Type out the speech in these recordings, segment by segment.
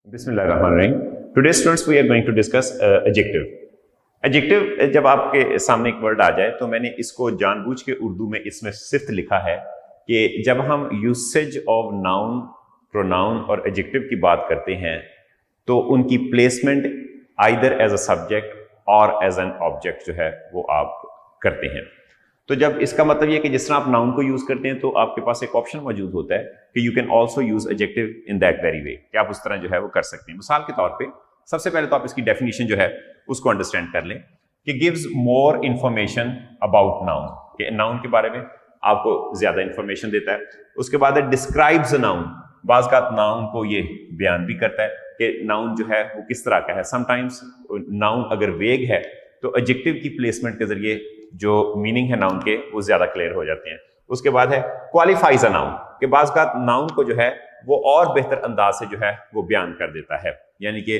Bismillahirrahmanirrahim. Today students we are going to discuss adjective. Adjective जब आपके सामने एक वर्ड आ जाए तो मैंने इसको जानबूझ के उर्दू में इसमें सिर्फ लिखा है कि जब हम यूसेज ऑफ नाउन, प्रोनाउन और एडजेक्टिव की बात करते हैं तो उनकी placement either as a subject और एज एन ऑब्जेक्ट जो है वो आप करते हैं। तो जब इसका मतलब ये कि जिस तरह आप नाउन को यूज करते हैं तो आपके पास एक ऑप्शन मौजूद होता है कि you can also use adjective in that very way, कि आप उस तरह जो है वो कर सकते हैं। मिसाल के तौर पे सबसे पहले तो आप इसकी डेफिनेशन जो है उसको अंडरस्टैंड कर लें कि gives more information about noun, कि नाउन के बारे में आपको ज्यादा इंफॉर्मेशन देता है। उसके बाद है डिस्क्राइब्स अ नाउन, बाज़ का नाउन को ये बयान भी करता है कि नाउन जो है वो किस तरह का है। समटाइम्स नाउन अगर वेग है तो एडजेक्टिव की प्लेसमेंट के जरिए जो मीनिंग है नाउन के वो ज्यादा क्लियर हो जाते हैं। उसके बाद है क्वालिफाइज अ नाउन, के बाज़ का नाउन को जो है वो और बेहतर अंदाज से जो है वो बयान कर देता है, यानी कि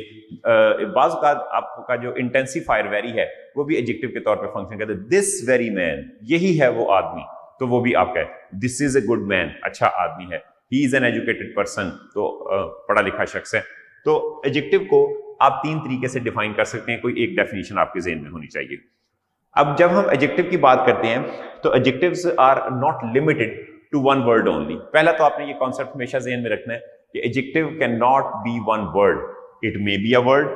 बाज़ का आपका जो इंटेंसिफायर वेरी है वो भी एडजेक्टिव के तौर पे फंक्शन करता है। दिस वेरी मैन, यही है वो आदमी, तो वो भी आपका है this is a good man, अच्छा आदमी है। He is an educated person, तो पढ़ा लिखा शख्स है। तो एडजेक्टिव को आप तीन तरीके से डिफाइन कर सकते हैं, कोई एक डेफिनेशन आपके ज़हन में होनी चाहिए। अब जब हम एडजेक्टिव की बात करते हैं तो adjectives are not limited to one word only. पहला तो आपने ये कॉन्सेप्ट हमेशा ज़हन में रखना है कि adjective can not be one word, it may be a word,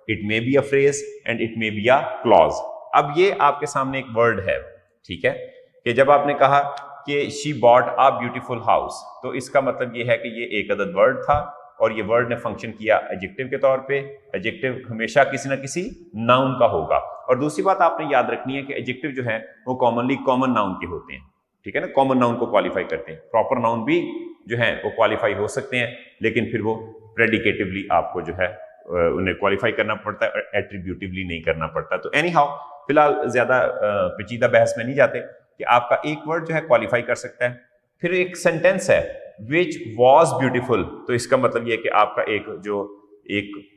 it may be a phrase and it may be a clause. अब ये आपके सामने एक वर्ड है, ठीक है, कि जब आपने कहा कि she bought a beautiful house, तो इसका मतलब ये है कि ये एक अदद वर्ड था और ये वर्ड ने फंक्शन किया एडजेक्टिव के तौर पे। एडजेक्टिव हमेशा किसी ना किसी नाउन का होगा। और दूसरी बात आपने याद रखनी है कि एडजेक्टिव जो है वो कॉमनली कॉमन नाउन के होते हैं, ठीक है ना, कॉमन नाउन को क्वालिफाई करते हैं। प्रॉपर नाउन भी जो है वो क्वालिफाई हो सकते हैं, लेकिन फिर वो प्रेडिकेटिवली आपको जो है उन्हें क्वालिफाई करना पड़ता है और एट्रीब्यूटिवली नहीं करना पड़ता। तो एनी हाउ फिलहाल ज्यादा पेचीदा बहस में नहीं जाते कि आपका एक वर्ड जो है क्वालिफाई कर सकता है। फिर एक सेंटेंस है विच वॉज ब्यूटीफुल, तो इसका मतलब यह कि आपका एक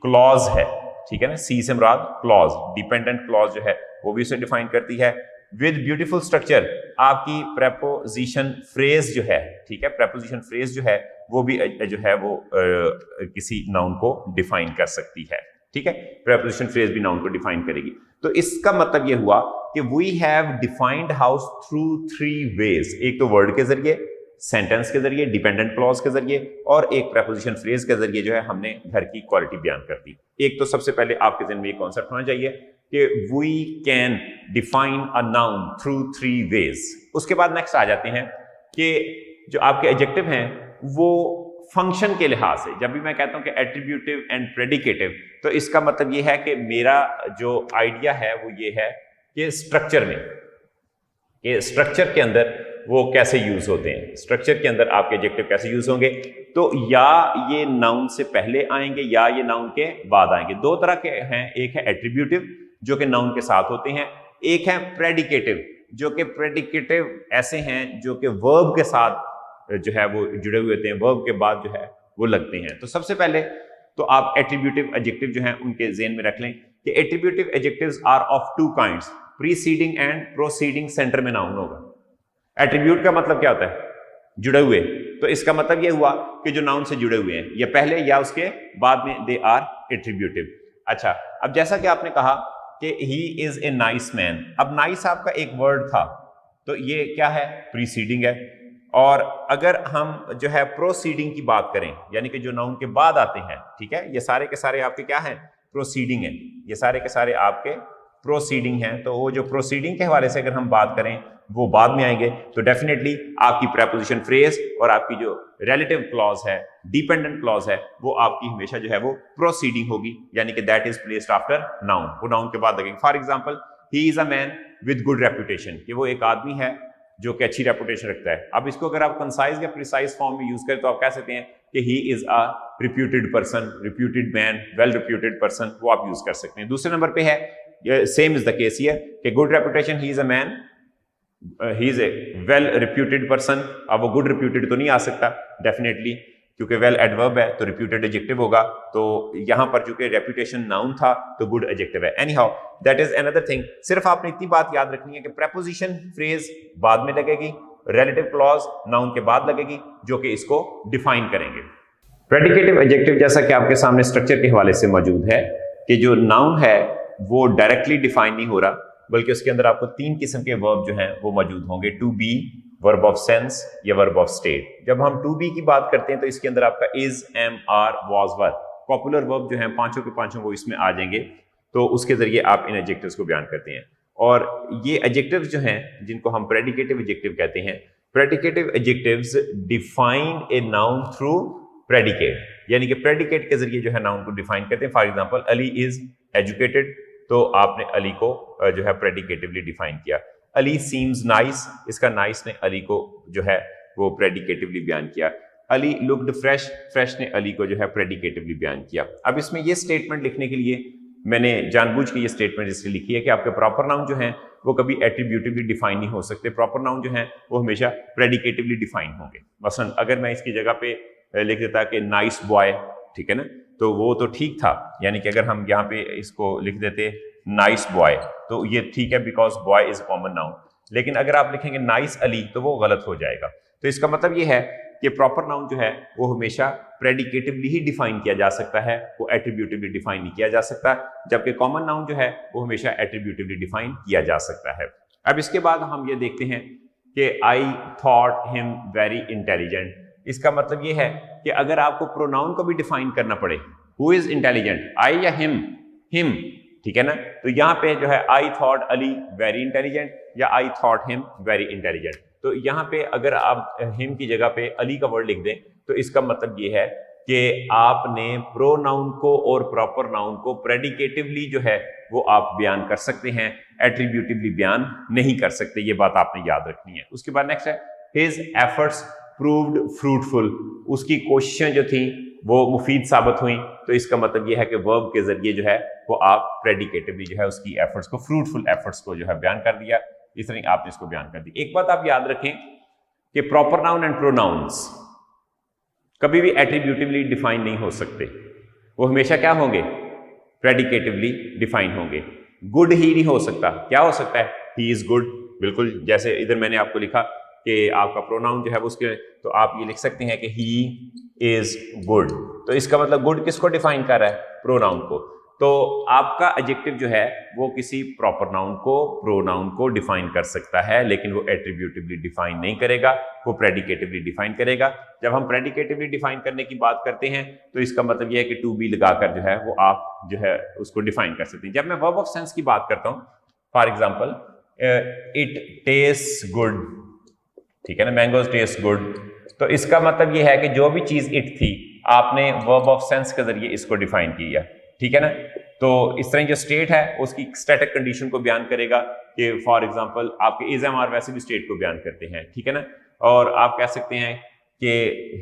क्लॉज है, ठीक है ना, सी से मुराद क्लॉज, डिपेंडेंट क्लॉज जो है वो भी उसे डिफाइन करती है। विद ब्यूटीफुल स्ट्रक्चर आपकी प्रेपोजिशन फ्रेज जो है, ठीक है, प्रेपोजिशन फ्रेज जो है वो भी जो है वो किसी नाउन को डिफाइन कर सकती है, ठीक है, प्रेपोजिशन फ्रेज भी नाउन को डिफाइन करेगी। तो इसका मतलब ये हुआ कि we have defined house through three ways, एक तो वर्ड के जरिए, सेंटेंस के जरिए, डिपेंडेंट क्लॉज के जरिए और एक प्रेपोजिशन फ्रेज के जरिए जो है हमने घर की क्वालिटी बयान कर दी। एक तो सबसे पहले आपके ज़हन में ये कॉन्सेप्ट होना चाहिए कि we can define a noun through three ways. उसके बाद नेक्स्ट आ जाते हैं कि जो आपके एडजेक्टिव हैं वो फंक्शन के लिहाज से, जब भी मैं कहता हूं कि एट्रीब्यूटिव एंड प्रेडिकेटिव, तो इसका मतलब ये है कि मेरा जो आइडिया है वो ये है कि स्ट्रक्चर में, कि स्ट्रक्चर के अंदर वो कैसे यूज होते हैं, स्ट्रक्चर के अंदर आपके एडजेक्टिव कैसे यूज होंगे। तो या ये नाउन से पहले आएंगे या ये नाउन के बाद आएंगे। दो तरह के हैं, एक है एट्रीब्यूटिव जो कि नाउन के साथ होते हैं, एक है प्रेडिकेटिव जो कि प्रेडिकेटिव ऐसे हैं जो कि वर्ब के साथ जो है वो जुड़े हुए होते हैं, वर्ब के बाद जो है वो लगते हैं। तो सबसे पहले तो आप एट्रीब्यूटिव एडजेक्टिव जो हैं उनके ज़हन में रख लें कि attributive adjectives are of two kinds, preceding and proceeding centre में नाउन होगा। एट्रीब्यूट का मतलब क्या होता है? जुड़े हुए। तो इसका मतलब यह हुआ कि जो नाउन से जुड़े हुए हैं, या पहले या उसके बाद में, दे आर एट्रीब्यूटिव। अच्छा, अब जैसा कि आपने कहा कि he is a nice man, अब नाइस आपका एक वर्ड था तो ये क्या है? प्रीसीडिंग है। और अगर हम जो है प्रोसीडिंग की बात करें, यानी कि जो नाउन के बाद आते हैं, ठीक है, ये सारे के सारे आपके क्या हैं? प्रोसीडिंग है, ये सारे के सारे आपके प्रोसीडिंग हैं। तो वो जो प्रोसीडिंग के हवाले से अगर हम बात करें वो बाद में आएंगे, तो डेफिनेटली आपकी प्रेपोजिशन फ्रेज और आपकी जो रिलेटिव क्लॉज है, डिपेंडेंट क्लॉज है, वो आपकी हमेशा जो है वो प्रोसीडिंग होगी, यानी कि that is placed after noun, वो नाउन के बाद लगेंगे। For example, he is a man with good reputation, कि वो एक आदमी है जो कि अच्छी रेपुटेशन रखता है। अब इसको अगर आप कंसाइज या प्रिसाइज फॉर्म में यूज करें तो आप कह सकते हैं कि he is a reputed person, reputed man, well reputed person, वो आप यूज कर सकते हैं। दूसरे नंबर पे है, same is the case here, कि good reputation, he is a man, he is a well reputed person. अब वो गुड रिप्यूटेड तो नहीं आ सकता डेफिनेटली, क्योंकि वेल एडवर्ब है तो रिप्यूटेड एडजेक्टिव होगा। तो यहां पर चूंकि रेपुटेशन नाउन था तो गुड एडजेक्टिव है। Any how that is another thing. सिर्फ आपने इतनी बात याद रखनी है कि प्रेपोजिशन फ्रेज बाद में लगेगी रिलेटिव क्लॉज नाउन के बाद लगेगी जो कि इसको डिफाइन करेंगे। प्रेडिकेटिव एडजेक्टिव जैसा कि आपके सामने स्ट्रक्चर के हवाले से मौजूद है कि जो नाउन है वो डायरेक्टली डिफाइन नहीं हो रहा, बल्कि उसके अंदर आपको 3 किस्म के वर्ब जो हैं वो मौजूद होंगे, to be, verb of sense या वर्ब ऑफ स्टेट। जब हम टू बी की बात करते हैं तो इसके अंदर आपका is, am, are, was, were, popular verb जो हैं पांचों के पांचों वो इसमें आ जाएंगे, तो उसके जरिए आप इन एडजेक्टिव्स को बयान करते हैं। और ये एडजेक्टिव्स जो हैं जिनको हम प्रेडिकेटिव एडजेक्टिव कहते हैं, predicative adjectives define a noun through predicate, यानी कि प्रेडिकेट के जरिए जो है नाउन को डिफाइन करते हैं। For example Ali is educated, तो आपने अली को जो है प्रेडिकेटिवली डिफाइन किया। अली सीम्स नाइस, इसका नाइस ने अली को जो है वो प्रेडिकेटिवली बयान किया। अली लुक्ड फ्रेश, फ्रेश ने अली को जो है प्रेडिकेटिवली बयान किया। अब इसमें ये स्टेटमेंट लिखने के लिए मैंने जानबूझ के ये स्टेटमेंट इसलिए लिखी है कि आपके प्रॉपर नाउन जो हैं वो कभी एट्रीब्यूटिवली डिफाइन नहीं हो सकते, प्रॉपर नाउन जो हैं वो हमेशा प्रेडिकेटिवली डिफाइन होंगे। मसलन अगर मैं इसकी जगह पे लिख देता कि नाइस बॉय, ठीक है ना, तो वो तो ठीक था, यानी कि अगर हम यहाँ पे इसको लिख देते नाइस बॉय तो ये ठीक है because boy is common noun. लेकिन अगर आप लिखेंगे नाइस अली तो वो गलत हो जाएगा। तो इसका मतलब ये है कि प्रॉपर नाउन जो है वो हमेशा प्रेडिकेटिवली ही डिफाइन किया जा सकता है, वो एट्रीब्यूटिवली डिफाइन नहीं किया जा सकता, जबकि कॉमन नाउन जो है वो हमेशा एट्रीब्यूटिवली डिफाइन किया जा सकता है। अब इसके बाद हम ये देखते हैं कि आई थॉट हिम वेरी इंटेलिजेंट। इसका मतलब ये है कि अगर आपको प्रोनाउन को भी डिफाइन करना पड़े, हु इज इंटेलिजेंट, आई या हिम, हिम, ठीक है ना, तो यहाँ पे जो है I thought Ali very intelligent या I thought him very intelligent, तो यहाँ पे अगर आप हिम की जगह पे अली का वर्ड लिख दें तो इसका मतलब ये है कि आपने प्रोनाउन को और प्रॉपर नाउन को प्रेडिकेटिवली जो है वो आप बयान कर सकते हैं, एट्रीब्यूटिवली बयान नहीं कर सकते। ये बात आपने याद रखनी है। उसके बाद नेक्स्ट है हिज एफर्ट्स प्रूव्ड फ्रूटफुल, उसकी कोशिशें जो थी वो मुफीद साबित हुई, तो इसका मतलब यह है कि वर्ब के जरिए जो है वो आप प्रेडिकेटिवली जो है उसकी एफर्ट्स को, फ्रूटफुल एफर्ट्स को जो है बयान कर दिया। इस तरह आपने इसको बयान कर दी। एक बात आप याद रखें कि प्रॉपर नाउन एंड प्रोनाउंस कभी भी एट्रीब्यूटिवली डिफाइन नहीं हो सकते, वो हमेशा क्या होंगे, प्रेडिकेटिवली डिफाइन होंगे। गुड ही नहीं हो सकता, क्या हो सकता है, ही इज गुड, बिल्कुल जैसे इधर मैंने आपको लिखा कि आपका प्रोनाउन जो है वो उसके, तो आप ये लिख सकते हैं कि ही इज गुड, तो इसका मतलब गुड किसको डिफाइन कर रहा है, प्रोनाउन को। तो आपका एडजेक्टिव जो है वो किसी प्रॉपर नाउन को, प्रोनाउन को डिफाइन कर सकता है, लेकिन वो एट्रीब्यूटिवली डिफाइन नहीं करेगा, वो प्रेडिकेटिवली डिफाइन करेगा। जब हम प्रेडिकेटिवली डिफाइन करने की बात करते हैं तो इसका मतलब यह है कि टू बी लगाकर जो है वो आप जो है उसको डिफाइन कर सकते हैं। जब मैं वर्ब ऑफ सेंस की बात करता हूं, for example it taste good, ठीक है ना, मैंगोज टेस्ट गुड, तो इसका मतलब यह है कि जो भी चीज इट थी आपने वर्ब ऑफ सेंस के जरिए इसको डिफाइन किया, ठीक है ना। तो इस तरह जो स्टेट है उसकी स्टैटिक कंडीशन को बयान करेगा कि फॉर एग्जांपल आपके इज एम आर वैसे भी स्टेट को बयान करते हैं, ठीक है ना। और आप कह सकते हैं कि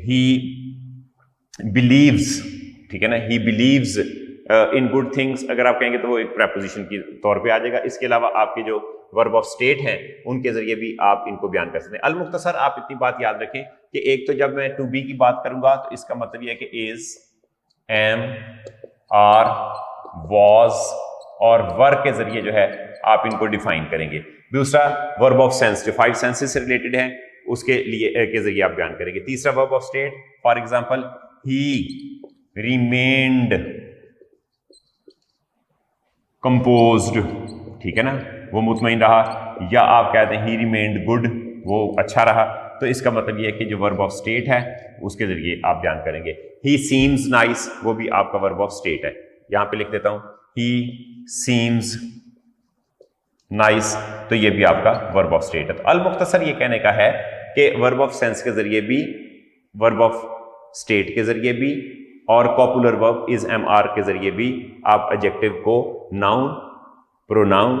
ही बिलीव्स, ठीक है ना, he believes in good things, अगर आप कहेंगे तो वो एक प्रेपोजिशन के तौर पे आ जाएगा। इसके अलावा आपके जो वर्ब ऑफ स्टेट हैं उनके जरिए भी आप इनको बयान कर सकते हैं। अल मुख्तसर आप इतनी बात याद रखें कि एक तो जब मैं टू बी की बात करूंगा तो इसका मतलब यह है कि इज, एम, आर, वॉज और वर के जरिए जो है आप इनको डिफाइन करेंगे। दूसरा वर्ब ऑफ सेंस जो 5 सेंसेस से रिलेटेड है उसके लिए के जरिए आप बयान करेंगे। तीसरा verb of state, for example he remained composed, ठीक है ना, वो मुतमईन रहा, या आप कहते हैं ही रिमेन्ड गुड, वो अच्छा रहा, तो इसका मतलब ये है कि जो वर्ब ऑफ स्टेट है उसके जरिए आप बयान करेंगे। ही सीम्स नाइस, वो भी आपका वर्ब ऑफ स्टेट है, यहां पे लिख देता हूं ही सीम्स नाइस, तो ये भी आपका वर्ब ऑफ स्टेट है। तो अल मुख्तसर ये कहने का है कि वर्ब ऑफ सेंस के जरिए भी, वर्ब ऑफ स्टेट के जरिए भी और कॉपुलर वर्ब इज एम आर के जरिए भी आप एडजेक्टिव को नाउन, प्रोनाउन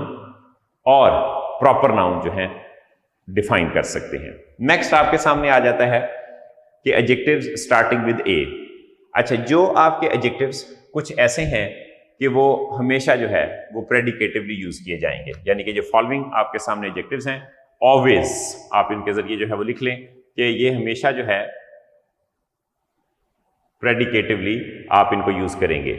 और प्रॉपर नाउन जो है डिफाइन कर सकते हैं। नेक्स्ट आपके सामने आ जाता है कि एडजेक्टिव्स स्टार्टिंग विद ए। अच्छा, जो आपके एडजेक्टिव्स कुछ ऐसे हैं कि वो हमेशा जो है वो प्रेडिकेटिवली यूज किए जाएंगे, यानी कि जो फॉलोइंग आपके सामने एडजेक्टिव्स हैं ऑलवेज, आप इनके जरिए जो है वो लिख लें कि ये हमेशा जो है प्रेडिकेटिवली आप इनको यूज करेंगे।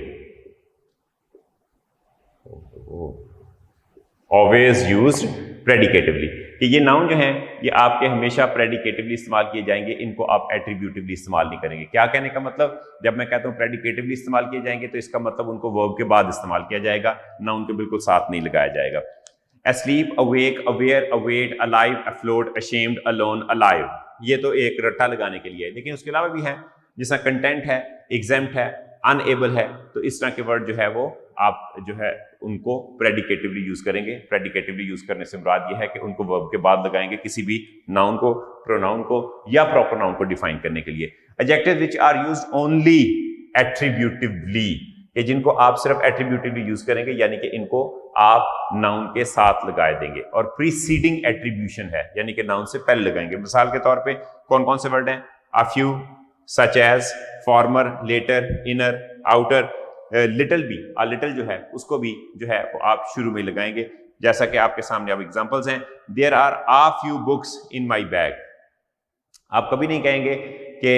ऑलवेज यूज्ड प्रेडिकेटिवली, कि ये नाउन जो हैं ये आपके हमेशा प्रेडिकेटिवली इस्तेमाल किए जाएंगे, इनको आप एट्रीब्यूटिवली इस्तेमाल नहीं करेंगे। क्या कहने का मतलब, जब मैं कहता हूँ प्रेडिकेटिवली इस्तेमाल किए जाएंगे तो इसका मतलब उनको वर्ब के बाद इस्तेमाल किया जाएगा, नाउन के बिल्कुल साथ नहीं लगाया जाएगा। asleep, awake, aware, await, alive, afloat, ashamed, alone, alive, ये तो एक रट्टा लगाने के लिए है, लेकिन उसके अलावा भी है जैसा कंटेंट है, एग्जाम्प्ट है, अनएबल है, तो इस तरह के वर्ड जो है वो आप जो है उनको प्रेडिकेटिवली यूज करेंगे। प्रेडिकेटिवली यूज करने से मुराद ये है कि उनको वर्ब के बाद लगाएंगे किसी भी नाउन को, प्रोनाउन को या प्रॉपर नाउन को डिफाइन करने के लिए। Adjectives which are used only attributively, कि जिनको आप सिर्फ एट्रीब्यूटिवली यूज करेंगे, यानी कि इनको आप नाउन के साथ लगाए देंगे, और प्रीसीडिंग एट्रीब्यूशन है, यानी कि नाउन से पहले लगाएंगे। मिसाल के तौर पे कौन कौन से वर्ड हैं, a few, such as, former, later, inner, outer, little भी, a little जो है उसको भी जो है वो आप शुरू में लगाएंगे, जैसा कि आपके सामने अब एग्जांपल्स हैं। there are a few books in my bag, आप कभी नहीं कहेंगे कि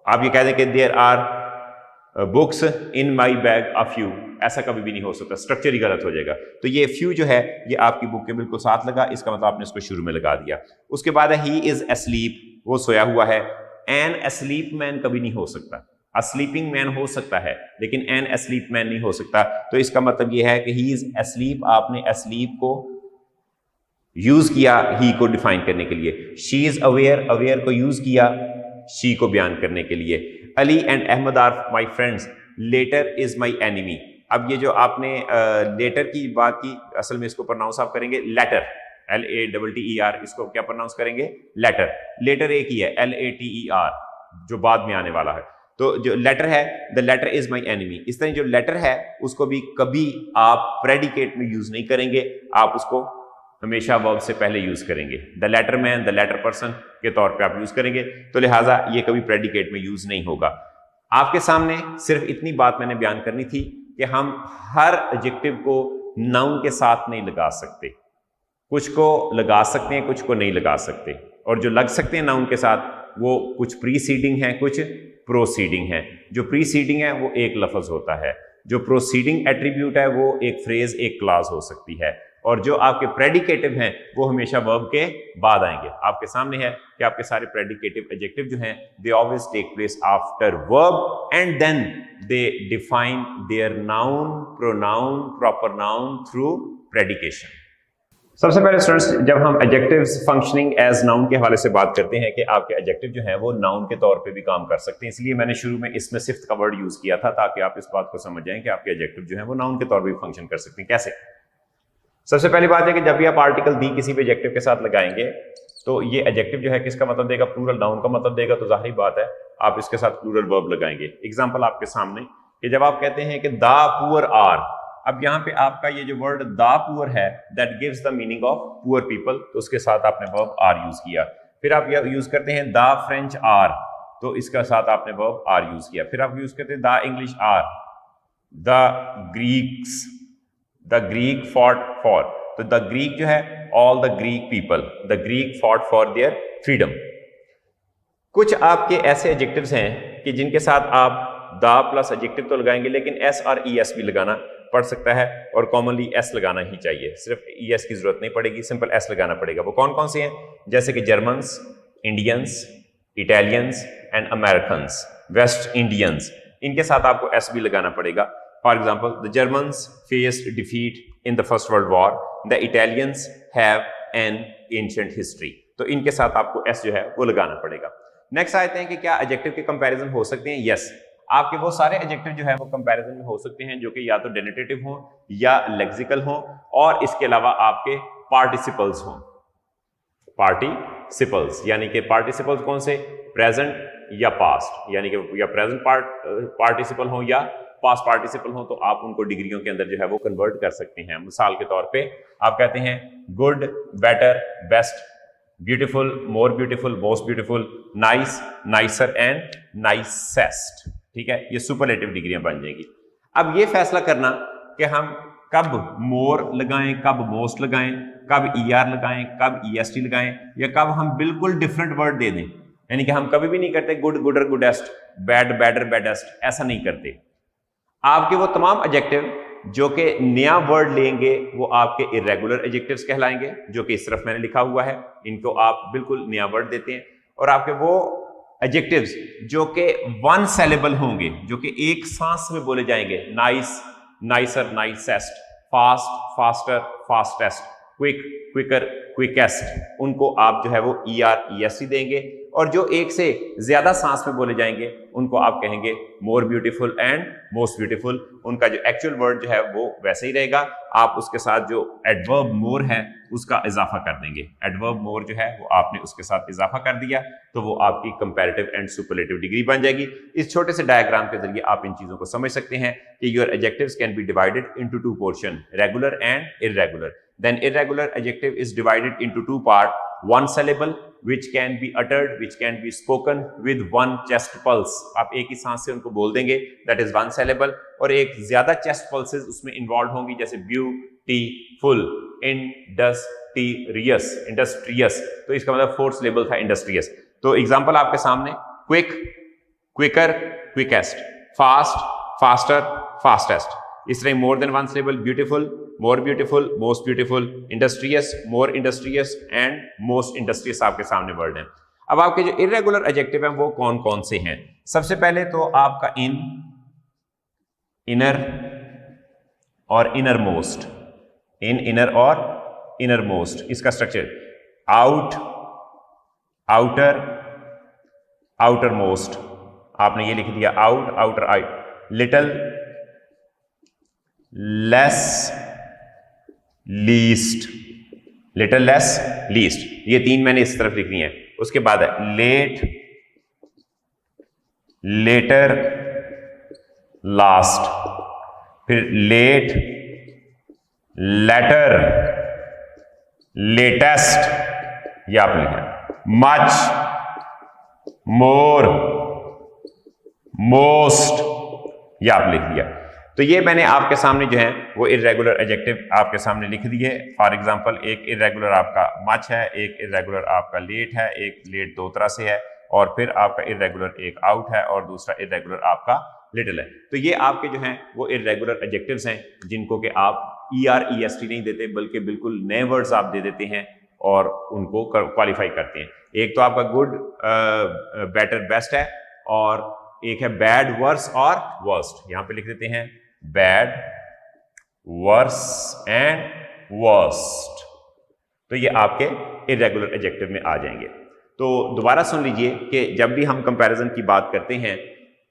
आप ये कह दें कि there are books in my bag a few, ऐसा कभी भी नहीं हो सकता, स्ट्रक्चर ही गलत हो जाएगा। तो ये फ्यू जो है ये आपकी बुक के बिल्कुल साथ लगा, इसका मतलब आपने इसको शुरू में लगा दिया। उसके बाद है ही इज asleep, वो सोया हुआ है। एन asleep मैन कभी नहीं हो सकता, अ स्लीपिंग मैन हो सकता है लेकिन एन asleep मैन नहीं हो सकता। तो इसका मतलब ये है कि ही इज asleep, आपने asleep को यूज किया ही को डिफाइन करने के लिए। शी इज अवेयर, अवेयर को यूज किया शी को बयान करने के लिए। Ali and Ahmed are my friends, latter is my enemy. अब ये जो आपने लेटर की बात की, असल में इसको प्रोनाउंस आप करेंगे लेटर, LATTER, इसको क्या प्रोनाउंस करेंगे, लेटर। लेटर एक ही है, LATER, जो बाद में आने वाला है। तो जो लेटर है, the letter is my enemy, इस तरह जो लेटर है उसको भी कभी आप प्रेडिकेट में यूज नहीं करेंगे, आप उसको हमेशा वर्ब से पहले यूज करेंगे। The letter man, the letter person के तौर पे आप यूज करेंगे, तो लिहाजा ये कभी प्रेडिकेट में यूज नहीं होगा। आपके सामने सिर्फ इतनी बात मैंने बयान करनी थी कि हम हर एडजेक्टिव को नाउन के साथ नहीं लगा सकते, कुछ को लगा सकते हैं, कुछ को नहीं लगा सकते, और जो लग सकते हैं नाउन के साथ वो कुछ प्रीसीडिंग है, कुछ प्रोसीडिंग है। जो प्रीसीडिंग है वो एक लफ्ज होता है, जो प्रोसीडिंग एट्रीब्यूट है वो एक फ्रेज, एक क्लास हो सकती है, और जो आपके प्रेडिकेटिव हैं वो हमेशा वर्ब के बाद आएंगे। आपके सामने है कि आपके सारे प्रेडिकेटिव एडजेक्टिव जो हैं they always take place after verb and then they define their noun, pronoun, proper noun through predication. सबसे पहले स्टूडेंट्स, जब हम एडजेक्टिव्स फंक्शनिंग एज नाउन के हवाले से बात करते हैं कि आपके एडजेक्टिव जो हैं वो नाउन के तौर पे भी काम कर सकते हैं, इसलिए मैंने शुरू में इसमें सिफ्त का वर्ड यूज किया था ताकि आप इस बात को समझ जाएं कि आपके एडजेक्टिव जो हैं वो नाउन के तौर पर भी फंक्शन कर सकते हैं। कैसे? सबसे पहली बात है कि जब भी आप आर्टिकल दी किसी भी एडजेक्टिव के साथ लगाएंगे तो ये एडजेक्टिव जो है किसका मतलब देगा, प्लूरल नाउन का मतलब देगा, तो जाहिर बात है आप इसके साथ प्लूरल वर्ब लगाएंगे। एग्जांपल आपके सामने कि जब आप कहते हैं कि द पुअर आर, अब यहाँ पे आपका ये जो वर्ड द पुअर है that gives the meaning of poor people, तो उसके साथ आपने वर्ब आर यूज किया। फिर आप यूज करते हैं द फ्रेंच आर, तो इसका साथ आपने वर्ब आर यूज किया। फिर आप यूज करते हैं the English are, the Greeks, the Greek fought for, तो द ग्रीक जो है all the Greek people, the Greek fought for their freedom. कुछ आपके ऐसे एडजेक्टिव्स हैं कि जिनके साथ आप द प्लस एडजेक्टिव तो लगाएंगे लेकिन एस और ईएस भी लगाना पड़ सकता है, और कॉमनली एस लगाना ही चाहिए, सिर्फ ईएस की जरूरत नहीं पड़ेगी, सिंपल एस लगाना पड़ेगा। वो कौन कौन से हैं? जैसे कि Germans, Indians, Italians and Americans, West Indians, इनके साथ आपको एस भी लगाना पड़ेगा। For example, the Germans faced defeat in the First World War. The Italians have an ancient history. तो इनके साथ आपको S जो है वो लगाना पड़ेगा। नेक्स्ट आते हैं कि क्या एडजेक्टिव के कंपैरिजन हो सकते हैं? यस, आपके वो सारे एडजेक्टिव जो है वो कंपैरिजन में हो सकते हैं जो कि या तो डेनिटेटिव हो या लेक्सिकल हो, और इसके अलावा आपके पार्टिसिपल्स हों। पार्टिसिपल्स यानी कि पार्टिसिपल्स कौन से? प्रेजेंट या पास्ट, यानी कि या प्रेजेंट पार्टिसिपल हो या पास्ट पार्टिसिपल हो, तो आप उनको डिग्रियों के अंदर जो है वो कन्वर्ट कर सकते हैं। मिसाल के तौर पे आप कहते हैं good, better, best, beautiful, more beautiful, most beautiful, nice, nicer and nicest. ठीक है, ये सुपरलेटिव डिग्रियां बन जाएंगी। अब ये फैसला करना कि हम कब मोर लगाएं, कब मोस्ट लगाएं, कब ER लगाएं, कब EST लगाएं, या कब हम बिल्कुल डिफरेंट वर्ड दे दें, यानी कि हम कभी भी नहीं करते good, Gudur, गुडेस्ट, bad, badder, baddest, ऐसा नहीं करते। आपके वो तमाम एडजेक्टिव जो कि नया वर्ड लेंगे वो आपके इर्रेगुलर एडजेक्टिव्स कहलाएंगे, जो कि इस तरफ मैंने लिखा हुआ है। इनको आप बिल्कुल नया वर्ड देते हैं। और आपके वो एडजेक्टिव्स जो कि वन सिलेबल होंगे, जो कि एक सांस में बोले जाएंगे, nice, nicer, nicest, fast, faster, fastest, quick, quicker, quickest, उनको आप जो है वो ER-EST देंगे। और जो एक से ज्यादा सांस में बोले जाएंगे उनको आप कहेंगे more beautiful and most beautiful. उनका जो एक्चुअल वर्ड जो है वो वैसे ही रहेगा, आप उसके साथ जो एडवर्ब मोर है उसका इजाफा कर देंगे। एडवर्ब मोर जो है वो आपने उसके साथ इजाफा कर दिया तो वो आपकी कंपैरेटिव एंड सुपरलेटिव डिग्री बन जाएगी। इस छोटे से डायग्राम के जरिए आप इन चीजों को समझ सकते हैं कि your adjectives can be divided into two portion, regular and irregular. Then irregular adjective is divided into two parts, one syllable which can be uttered, which can be spoken with one chest pulse. आप एक ही सांस से उनको बोल देंगे, that is one syllable। और एक ज्यादा chest pulses उसमें involved होंगी, जैसे beautiful, industrious, industrious, तो इसका मतलब fourth syllable था industrious। तो एग्जाम्पल आपके सामने quick, quicker, quickest, fast, faster, fastest। इस तरह more than one syllable, beautiful, more beautiful, most beautiful, industrious, more industrious and most industrious आपके सामने वर्ड हैं। अब आपके जो इर्रेगुलर एडजेक्टिव हैं वो कौन कौन से हैं? सबसे पहले तो आपका इन, इनर और इनर मोस्ट, इन, इनर और इनर मोस्ट, इसका structure out, outer, outer most, आपने ये लिख दिया out, outer, out, little, less, least, little, less, least, ये तीन मैंने इस तरफ लिखनी है। उसके बाद है लेट, लेटर, लास्ट, फिर लेट, लेटर, लेटेस्ट, ये आप लिखें, मच, मोर, मोस्ट, ये आप लिख दिया। तो ये मैंने आपके सामने जो है वो इर्रेगुलर एडजेक्टिव आपके सामने लिख दिए। फॉर एग्जांपल एक इर्रेगुलर आपका मच है, एक इर्रेगुलर आपका लेट है, एक लेट दो तरह से है, और फिर आपका इर्रेगुलर एक आउट है और दूसरा इर्रेगुलर आपका लिटिल है। तो ये आपके जो हैं वो इर्रेगुलर एडजेक्टिव्स हैं जिनको कि आप ER-EST नहीं देते बल्कि बिल्कुल नए वर्ड्स आप दे देते हैं और उनको क्वालिफाई करते हैं। एक तो आपका गुड, बेटर, बेस्ट है, और एक है बैड, वर्स और वर्स्ट। यहां पे लिख देते हैं बैड, वर्स एंड वर्स्ट। तो ये आपके इर्रेगुलर एडजेक्टिव में आ जाएंगे। तो दोबारा सुन लीजिए कि जब भी हम कंपैरिजन की बात करते हैं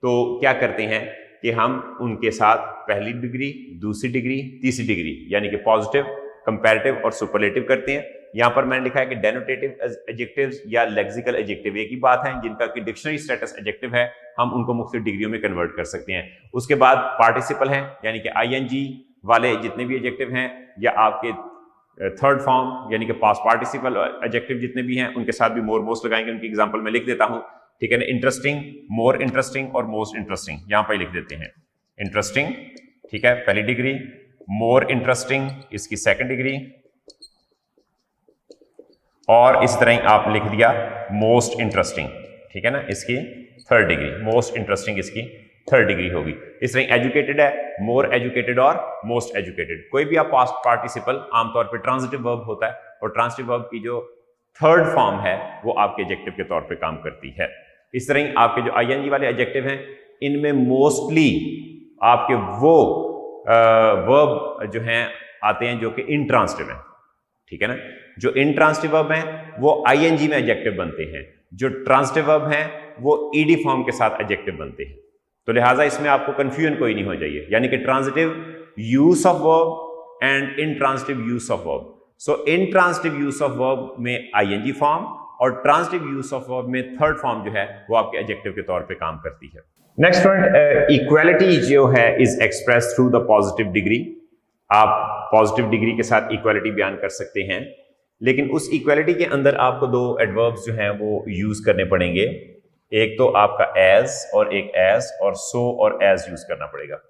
तो क्या करते हैं कि हम उनके साथ पहली डिग्री, दूसरी डिग्री, तीसरी डिग्री यानी कि पॉजिटिव, कंपैरेटिव और सुपरलेटिव करते हैं। यहां पर मैंने लिखा है कि डेनोटेटिव एडजेक्टिव्स या लेक्सिकल एडजेक्टिव एक ही बात है, जिनका कि डिक्शनरी स्टेटस एडजेक्टिव है, हम उनको मुख्तलिफ डिग्रियों में कन्वर्ट कर सकते हैं। उसके बाद पार्टिसिपल हैं यानी कि ING वाले जितने भी एडजेक्टिव हैं, या आपके थर्ड फॉर्म यानी कि पास्ट पार्टिसिपल एडजेक्टिव जितने भी हैं उनके साथ भी मोर, मोस्ट लगाएंगे। उनकी एग्जांपल मैं लिख देता हूं, ठीक है ना। इंटरेस्टिंग, मोर इंटरेस्टिंग और मोस्ट इंटरेस्टिंग यहां पर लिख देते हैं। इंटरेस्टिंग, ठीक है, पहली डिग्री, मोर इंटरेस्टिंग इसकी सेकंड डिग्री, और इस तरह आप लिख दिया मोस्ट इंटरेस्टिंग, ठीक है ना, इसकी थर्ड डिग्री, मोस्ट इंटरेस्टिंग इसकी थर्ड डिग्री होगी। इस तरह एजुकेटेड है, मोर एजुकेटेड और मोस्ट एजुकेटेड। कोई भी आप पास्ट पार्टिसिपल आमतौर पे ट्रांजिटिव वर्ब होता है, और ट्रांजिटिव वर्ब की जो थर्ड फॉर्म है वो आपके एडजेक्टिव के तौर पे काम करती है। इस तरह आपके जो ING वाले एडजेक्टिव हैं इनमें मोस्टली आपके वो वर्ब जो हैं आते हैं जो कि इंट्रांजिटिव हैं, ठीक है ना। जो इंट्रांजिटिव वर्ब हैं वो ING में एडजेक्टिव बनते हैं, जो ट्रांजिटिव वर्ब हैं वो ED फॉर्म के साथ एडजेक्टिव बनते हैं। तो लिहाजा इसमें आपको कंफ्यूजन कोई नहीं हो जाइए, यानी कि transitive use of verb and intransitive use of verb. So intransitive use of verb में ING फॉर्म और ट्रांजिटिव यूज ऑफ वर्ब में थर्ड फॉर्म जो है वो आपके एडजेक्टिव के तौर पे काम करती है। नेक्स्ट पॉइंट, इक्वालिटी जो है is express through the positive degree. आप पॉजिटिव डिग्री के साथ इक्वालिटी बयान कर सकते हैं, लेकिन उस इक्वालिटी के अंदर आपको दो एडवर्ब्स जो हैं वो यूज करने पड़ेंगे। एक तो आपका एज और एक एज, और सो और एज यूज करना पड़ेगा।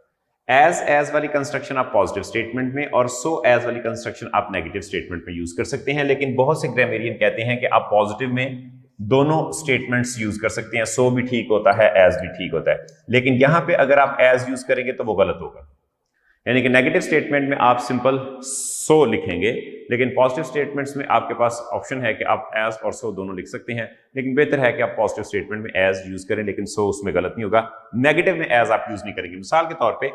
एज वाली कंस्ट्रक्शन आप पॉजिटिव स्टेटमेंट में और सो एज वाली कंस्ट्रक्शन आप नेगेटिव स्टेटमेंट में यूज कर सकते हैं, लेकिन बहुत से ग्रामरियन कहते हैं कि आप पॉजिटिव में दोनों स्टेटमेंट्स यूज कर सकते हैं, सो भी ठीक होता है, एज भी ठीक होता है। लेकिन यहां पे अगर आप एज यूज करेंगे तो वो गलत होगा, यानी कि नेगेटिव स्टेटमेंट में आप सिंपल सो लिखेंगे, लेकिन पॉजिटिव स्टेटमेंट्स में आपके पास ऑप्शन है कि आप एज और सो दोनों लिख सकते हैं, लेकिन बेहतर है कि आप पॉजिटिव स्टेटमेंट में एज यूज करें, लेकिन सो उसमें गलत नहीं होगा। नेगेटिव में एज आप यूज नहीं करेंगे। मिसाल के तौर पे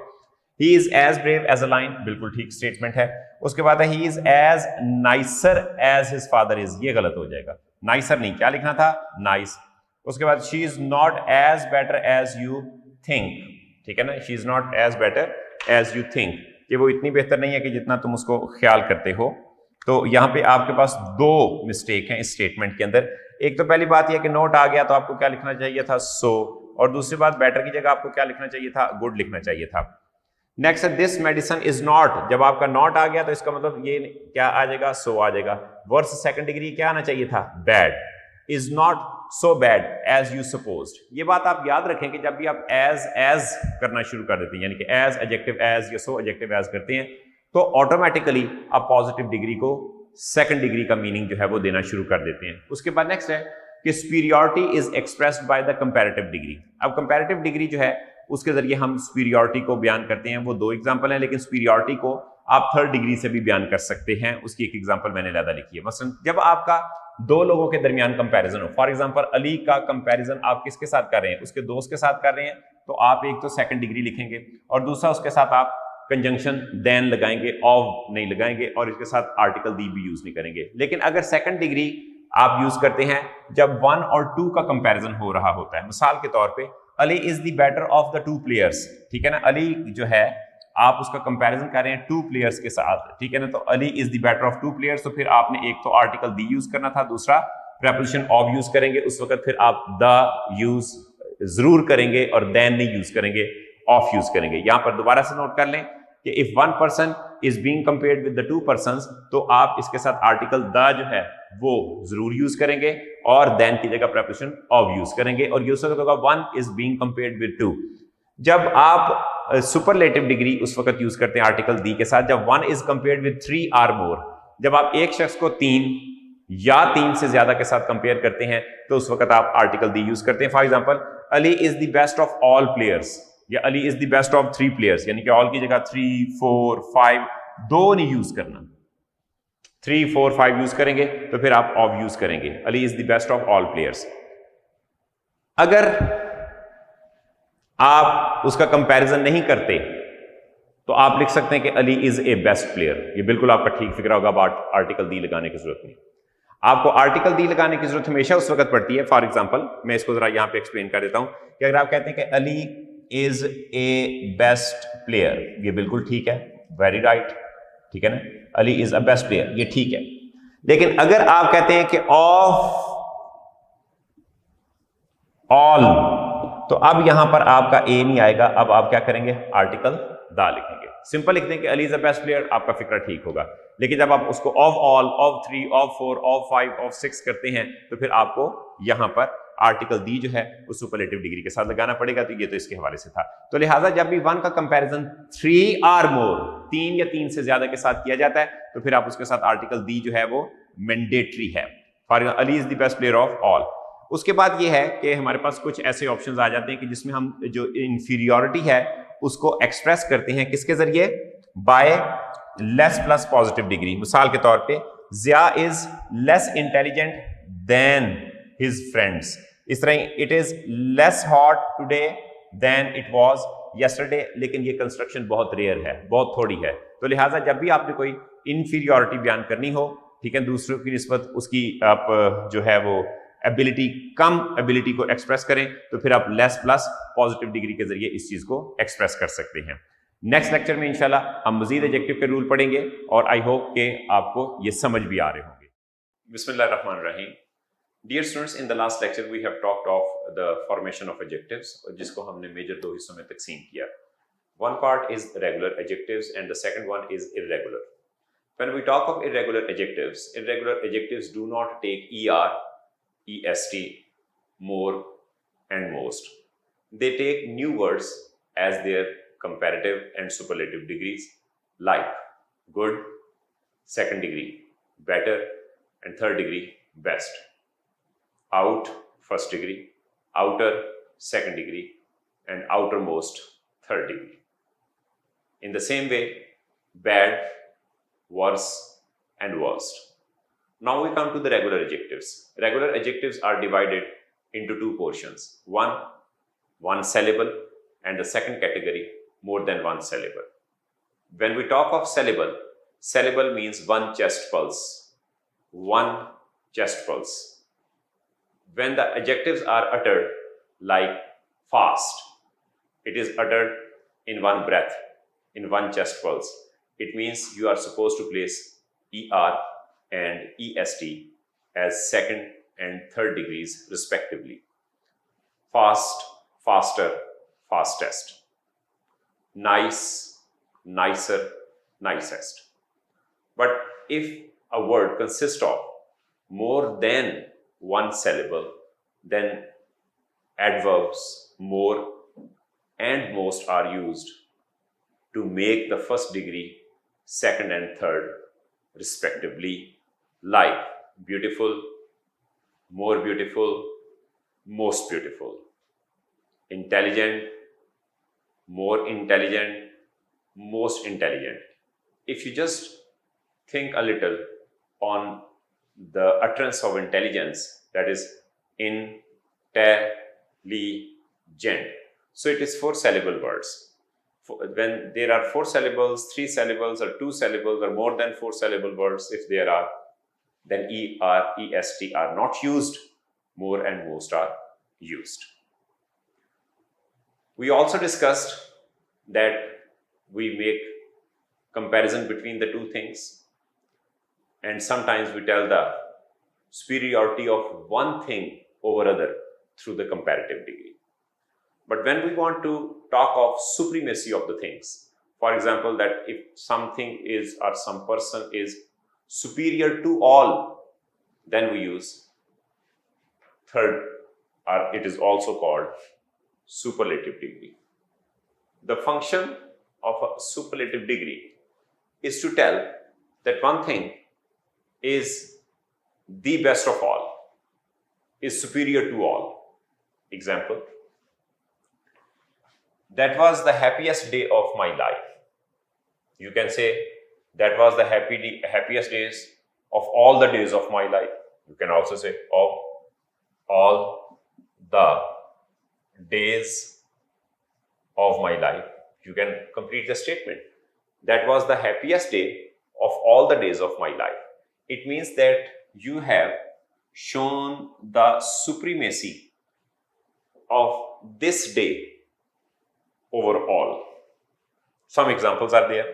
he is as brave as a lion, बिल्कुल ठीक स्टेटमेंट है। उसके बाद है he is as nicer as his father is, ये गलत हो जाएगा, नाइसर नहीं, क्या लिखना था, नाइस। उसके बाद she is not as better as you think, ठीक है ना, she is not as better as you think, कि वो इतनी बेहतर नहीं है कि जितना तुम उसको ख्याल करते हो। तो यहाँ पे आपके पास दो मिस्टेक हैं इस स्टेटमेंट के अंदर। एक तो पहली बात यह कि नॉट आ गया तो आपको क्या लिखना चाहिए था, सो, और दूसरी बात बेटर की जगह आपको क्या लिखना चाहिए था, गुड लिखना चाहिए था। नेक्स्ट है दिस मेडिसिन इज नॉट, जब आपका नॉट आ गया तो इसका मतलब ये क्या आ जाएगा, सो आ जाएगा। वर्स सेकंड डिग्री क्या आना चाहिए था, bad, is not so bad as you supposed. ये बात आप याद रखें कि जब भी आप एज करना शुरू कर देते हैं, यानी कि एज एडजेक्टिव एज या सो एडजेक्टिव एज करते हैं, तो ऑटोमेटिकली आप पॉजिटिव डिग्री को सेकंड डिग्री का मीनिंग जो है वो देना शुरू कर देते हैं। उसके बाद नेक्स्ट है कि superiority is expressed by the comparative degree. अब कंपैरेटिव डिग्री जो है उसके जरिए हम सुपीरियरिटी को बयान करते हैं। वो दो एग्जांपल हैं, लेकिन सुपीरियरिटी को आप थर्ड डिग्री से भी बयान कर सकते हैं। उसकी एक एग्जांपल मैंने अलग लिखी है। मसलन जब आपका दो लोगों के दरमियान कंपैरिजन हो, फॉर एग्जांपल अली का कंपैरिजन आप किसके साथ कर रहे हैं, उसके दोस्त के साथ कर रहे हैं, तो आप एक तो सेकंड डिग्री लिखेंगे और दूसरा उसके साथ आप कंजंक्शन देन लगाएंगे, ऑफ नहीं लगाएंगे, और इसके साथ आर्टिकल दी भी यूज नहीं करेंगे। लेकिन अगर सेकंड डिग्री आप यूज करते हैं जब 1 और 2 का कंपैरिजन हो रहा होता है, मिसाल के तौर पे Ali is the better of the 2 players, ठीक है ना, अली जो है आप उसका कंपैरिजन कर रहे हैं 2 प्लेयर्स के साथ, ठीक है ना, तो Ali is the better of 2 players, तो फिर आपने एक तो आर्टिकल दी यूज करना था, दूसरा प्रेपोजिशन ऑफ यूज करेंगे। उस वक्त फिर आप द यूज जरूर करेंगे और देन नहीं यूज करेंगे, ऑफ यूज करेंगे। यहां पर दोबारा से नोट कर लें कि if one person is being compared with the 2 persons, तो आप इसके साथ आर्टिकल द जो है वो जरूर यूज करेंगे और देन की जगह प्रेपोजिशन ऑफ यूज करेंगे। और यूज होगा one is being compared with 2। जब आप सुपरलेटिव डिग्री उस वक्त यूज करते हैं आर्टिकल दी के साथ जब 1 is compared with 3 are more. जब आप एक शख्स को 3 या 3 से ज्यादा के साथ कंपेयर करते हैं तो उस वक्त आप आर्टिकल दी यूज करते हैं। For example Ali is the best of all players, या Ali is the best of 3 players, यानी कि ऑल की जगह 3, 4, 5 दो नहीं यूज करना, 3, 4, 5 यूज करेंगे तो फिर आप ऑफ यूज करेंगे, Ali is the best of all players. अगर आप उसका कंपैरिजन नहीं करते तो आप लिख सकते हैं कि Ali is a best player. ये बिल्कुल आपका ठीक फिक्र होगा, आर्टिकल दी लगाने की जरूरत नहीं। आपको आर्टिकल दी लगाने की जरूरत हमेशा उस वक्त पड़ती है, फॉर एग्जांपल मैं इसको जरा यहां पे एक्सप्लेन कर देता हूं कि अगर आप कहते हैं कि Ali is a best player, ये बिल्कुल ठीक है, वेरी राइट, ठीक है ना, Ali is a best player, ये ठीक है। लेकिन अगर आप कहते हैं कि ऑफ ऑल, तो अब यहां पर आपका ए नहीं आएगा, अब आप क्या करेंगे, आर्टिकल दा लिखेंगे। सिंपल लिख दें कि Ali is a best player, आपका फिक्रा ठीक होगा। लेकिन जब आप उसको of all, of 3, of 4, of 5, of 6 करते हैं तो फिर आपको यहां पर आर्टिकल दी जो है उस सुपरलेटिव डिग्री के साथ लगाना पड़ेगा। तो ये तो इसके हवाले से था। तो लिहाजा जब भी 1 का कंपैरिजन 3 आर मोर, 3 या 3 से ज्यादा के साथ किया जाता है तो फिर आप उसके साथ आर्टिकल दी जो है वो मैंडेटरी है। For Ali is the best player of all. उसके बाद ये है कि हमारे पास कुछ ऐसे ऑप्शंस आ जाते हैं कि जिसमें हम जो इंफीरियरिटी है उसको एक्सप्रेस करते हैं किसके जरिए, by less plus positive degree. मिसाल के तौर पे Zia is less intelligent than his friends, इस तरह it is less hot today than it was yesterday. लेकिन ये कंस्ट्रक्शन बहुत रेयर है, बहुत थोड़ी है। तो लिहाजा जब भी आपने कोई इंफीरियरिटी बयान करनी हो, ठीक है, दूसरों की निस्बत उसकी आप जो है वो एबिलिटी, कम एबिलिटी को एक्सप्रेस करें तो फिर आप लेस प्लस पॉजिटिव डिग्री के जरिए इस चीज को एक्सप्रेस कर सकते हैं। नेक्स्ट लेक्चर में इंशाल्लाह हम मजीद एडजेक्टिव के रूल पढ़ेंगे और आई होप कि आपको ये समझ भी आ रहे होंगे। बिस्मिल्लाहिर्रहमानिर्रहीम। Dear students, in the last lecture we have talked of the formation of adjectives, जिसको हमने मेजर 2 हिस्सों में तकसीम किया। One part is regular adjectives and the second one is irregular. When we talk of irregular adjectives do not take ER, EST, more and most. They take new words as their comparative and superlative degrees like good, second degree, better, and third degree, best. Out, first degree, outer, second degree, and outermost, third degree. In the same way, bad, worse, and worst. Now we come to the regular adjectives. Regular adjectives are divided into two portions. One syllable, and the second category, more than one syllable. When we talk of syllable, syllable means one chest pulse. One chest pulse. When the adjectives are uttered like fast, it is uttered in one breath, in one chest pulse. It means you are supposed to place ER and EST as second and third degrees respectively. Fast, faster, fastest. Nice, nicer, nicest. But if a word consists of more than one syllable, then adverbs more and most are used to make the first degree, second and third respectively, like beautiful, more beautiful, most beautiful. Intelligent, more intelligent, most intelligent. If you just think a little on the utterance of intelligence, that is intelligent. So it is 4 syllable words. When there are 4 syllables, 3 syllables, or 2 syllables, or more than 4 syllable words, if there are, then ER, EST are not used, more and most are used. We also discussed that we make comparison between the two things, and sometimes we tell the superiority of one thing over other through the comparative degree. But when we want to talk of supremacy of the things, for example, that if something is or some person is superior to all, then we use third, or it is also called superlative degree. The function of a superlative degree is to tell that one thing is the best of all, is superior to all. Example, that was the happiest day of my life. You can say that was the happiest days of all the days of my life. You can also say of all the days of my life. You can complete the statement. That was the happiest day of all the days of my life. It means that you have shown the supremacy of this day over all. Some examples are there.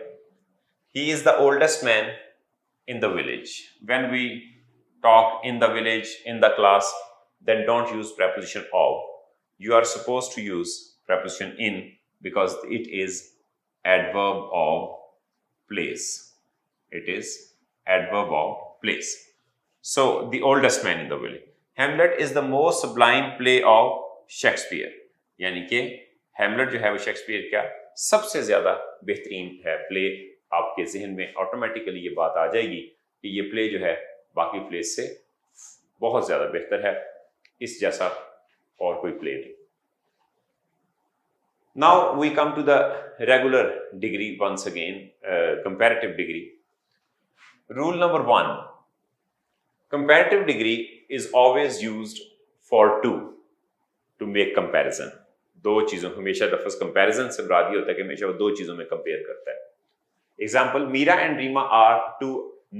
He is the oldest man in the village. When we talk in the village, in the class, then don't use preposition of. You are supposed to use preposition in, because it is adverb of place. It is adverb of place. So, the oldest man in the village. Hamlet is the most sublime play of Shakespeare. यानी कि हेमलेट जो है वो Shakespeare का सबसे ज्यादा बेहतरीन है प्ले. आपके जहन में ऑटोमेटिकली ये बात आ जाएगी कि ये प्ले जो है बाकी प्ले से बहुत ज्यादा बेहतर है, इस जैसा और कोई प्ले नहीं. Now we come to the regular degree once again, comparative degree. Rule number 1. Comparative degree is always used for two to make comparison. दो चीजों, हमेशा लफ्ज कंपैरिजन से मुराद ये होता है कि हमेशा वो दो चीजों में कंपेयर करता है. Example, Meera and Reema are two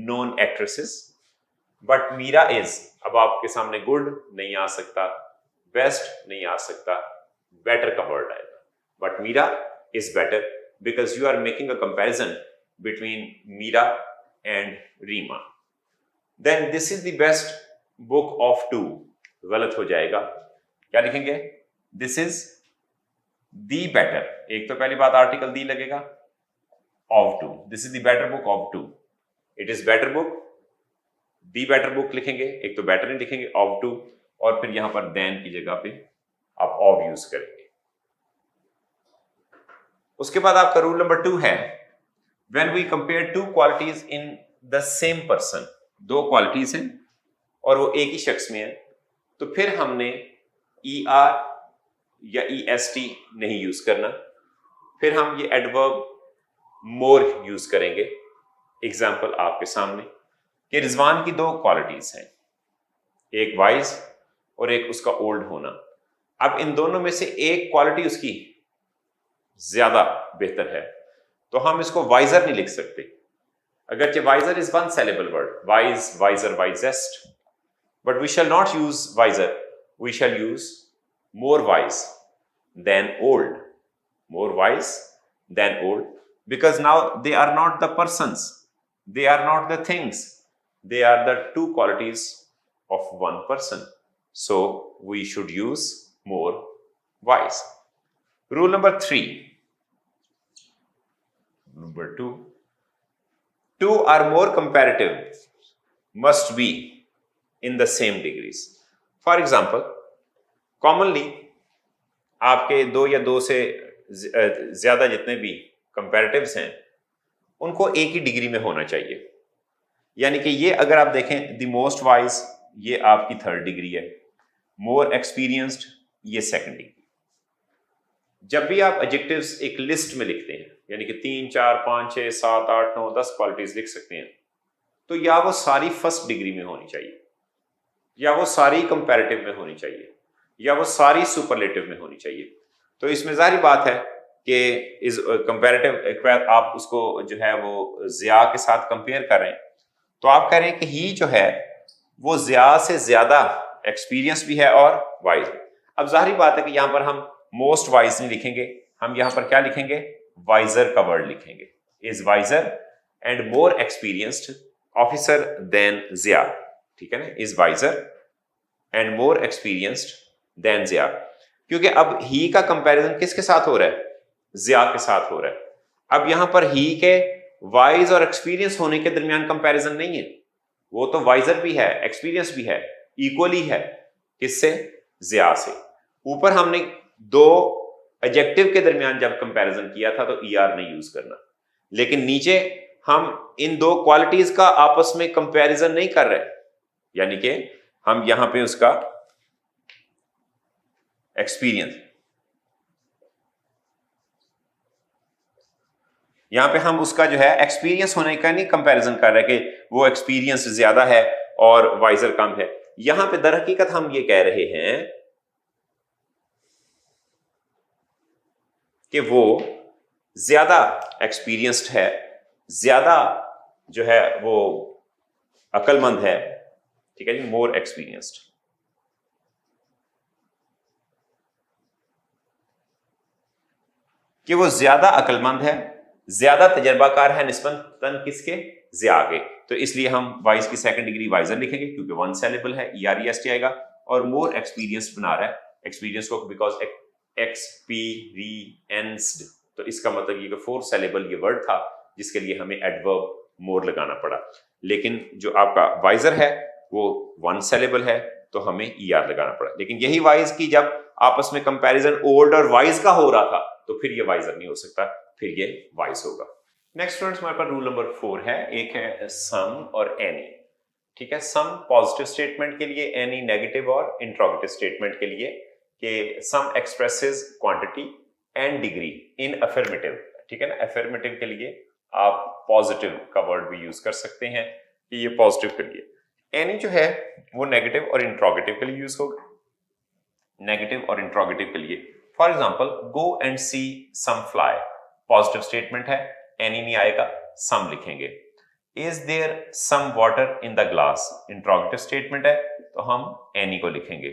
known actresses, but Meera is, अब आपके सामने गुड नहीं आ सकता, बेस्ट नहीं आ सकता, बेटर का वर्ड आएगा. But Meera is better because you are making a comparison between Meera and Reema. Then this is the best book of two, गलत हो जाएगा. क्या लिखेंगे? This is the better. एक तो पहली बात आर्टिकल दी लगेगा, of two. This is the better book of two. It is better book, the better book लिखेंगे, एक तो बेटर नहीं लिखेंगे, ऑफ टू, और फिर यहां पर देन की जगह पे आप ऑफ यूज करेंगे. उसके बाद आपका रूल नंबर 2 है, when we compare two qualities in the same person. दो क्वालिटीज हैं और वो एक ही शख्स में है, तो फिर हमने ER या EST नहीं यूज करना. फिर हम ये एडवर्ब मोर यूज करेंगे। एग्जाम्पल आपके सामने कि रिजवान की दो क्वालिटीज हैं, एक वाइज और एक उसका ओल्ड होना। अब इन दोनों में से एक क्वालिटी उसकी ज्यादा बेहतर है, तो हम इसको वाइजर नहीं लिख सकते। अगरचे wiser is one syllable word, wise, wiser, wisest, but we shall not use wiser, we shall use more wise than old, more wise than old, because now they are not the persons, they are not the things, they are the two qualities of one person, so we should use more wise. Rule number 3, number 2, two or more comparative must be in the same degrees. For example, commonly आपके दो या दो से ज्यादा जितने भी comparatives हैं उनको एक ही डिग्री में होना चाहिए। यानी कि ये अगर आप देखें, द मोस्ट वाइज ये आपकी थर्ड डिग्री है, मोर एक्सपीरियंस्ड ये सेकंड डिग्री। जब भी आप एडजेक्टिव्स एक लिस्ट में लिखते हैं, यानी कि 3, 4, 5, 6, 7, 8, 9, 10 क्वालिटीज लिख सकते हैं, तो या वो सारी फर्स्ट डिग्री में होनी चाहिए, या वो सारी कंपैरेटिव में होनी चाहिए, या वो सारी सुपरलेटिव में होनी चाहिए। तो इसमें जाहिर बात है कि इस कंपैरेटिव आप उसको जो है वो जिया के साथ कंपेयर कर रहे हैं, तो आप कह रहे हैं कि ही जो है वो जिया से ज्यादा एक्सपीरियंस भी है और वाइज। अब जाहिर बात है कि यहाँ पर हम मोस्ट वाइज नहीं लिखेंगे, हम यहाँ पर क्या लिखेंगे, वाइजर का वर्ड लिखेंगे, is wiser and more experienced officer than Zia. ठीक है ना, is wiser and more experienced than Zia, क्योंकि अब ही का कंपैरिजन किसके साथ हो रहा है, जिया के साथ हो रहा है। अब यहां पर ही के वाइज और एक्सपीरियंस होने के दरमियान कंपैरिजन नहीं है, वो तो वाइजर भी है, एक्सपीरियंस भी है, इक्वली है, किससे, जिया से। ऊपर हमने दो एडजेक्टिव के दरमियान जब कंपैरिजन किया था तो ईआर नहीं यूज करना, लेकिन नीचे हम इन दो क्वालिटीज का आपस में कंपैरिजन नहीं कर रहे, यानी कि हम यहां पे उसका एक्सपीरियंस, यहां पे हम उसका जो है एक्सपीरियंस होने का नहीं कंपैरिजन कर रहे कि वो एक्सपीरियंस ज्यादा है और वाइजर कम है। यहां पे दर हकीकत हम ये कह रहे हैं कि वो ज्यादा एक्सपीरियंस्ड है, ज्यादा जो है वो अक्लमंद है। ठीक है जी, मोर एक्सपीरियंस्ड, कि वो ज्यादा अक्लमंद है, ज्यादा तजर्बाकार है निस्बतन किसके, जिया के। तो इसलिए हम वाइज की सेकंड डिग्री वाइजर लिखेंगे क्योंकि वन सेलेबल है, ईआरईएसटी आएगा, और मोर एक्सपीरियंस बना रहा है एक्सपीरियंस को, बिकॉज एक्सपीरियंस्ड, तो इसका मतलब ये कि 4 सेलेबल ये वर्ड था जिसके लिए हमें एडवर्ब मोर लगाना पड़ा। लेकिन जो आपका वाइजर है वो 1 सेलेबल है तो हमें ईआर लगाना पड़ा। लेकिन यही वाइज की जब आपस में कंपैरिजन ओल्ड और वाइज का हो रहा था तो फिर ये वाइजर नहीं हो सकता, फिर ये वाइज होगा। नेक्स्ट स्टूडेंट्स, हमारे पास रूल नंबर 4 है, एक है सम और एनी। ठीक है, सम पॉजिटिव स्टेटमेंट के लिए, एनी नेगेटिव और इंट्रोगेटिव स्टेटमेंट के लिए, कि some expresses quantity and degree in affirmative. ठीक है ना, अफर्मेटिव के लिए आप पॉजिटिव का वर्ड भी यूज कर सकते हैं कि ये पॉजिटिव के लिए। एनी जो है वो नेगेटिव और इंट्रोगेटिव के लिए यूज होगा, नेगेटिव और इंट्रोगेटिव के लिए। For example, go and see some fly, positive statement है, एनी नहीं आएगा, सम लिखेंगे। Is there some water in the glass, interrogative statement है तो हम एनी को लिखेंगे।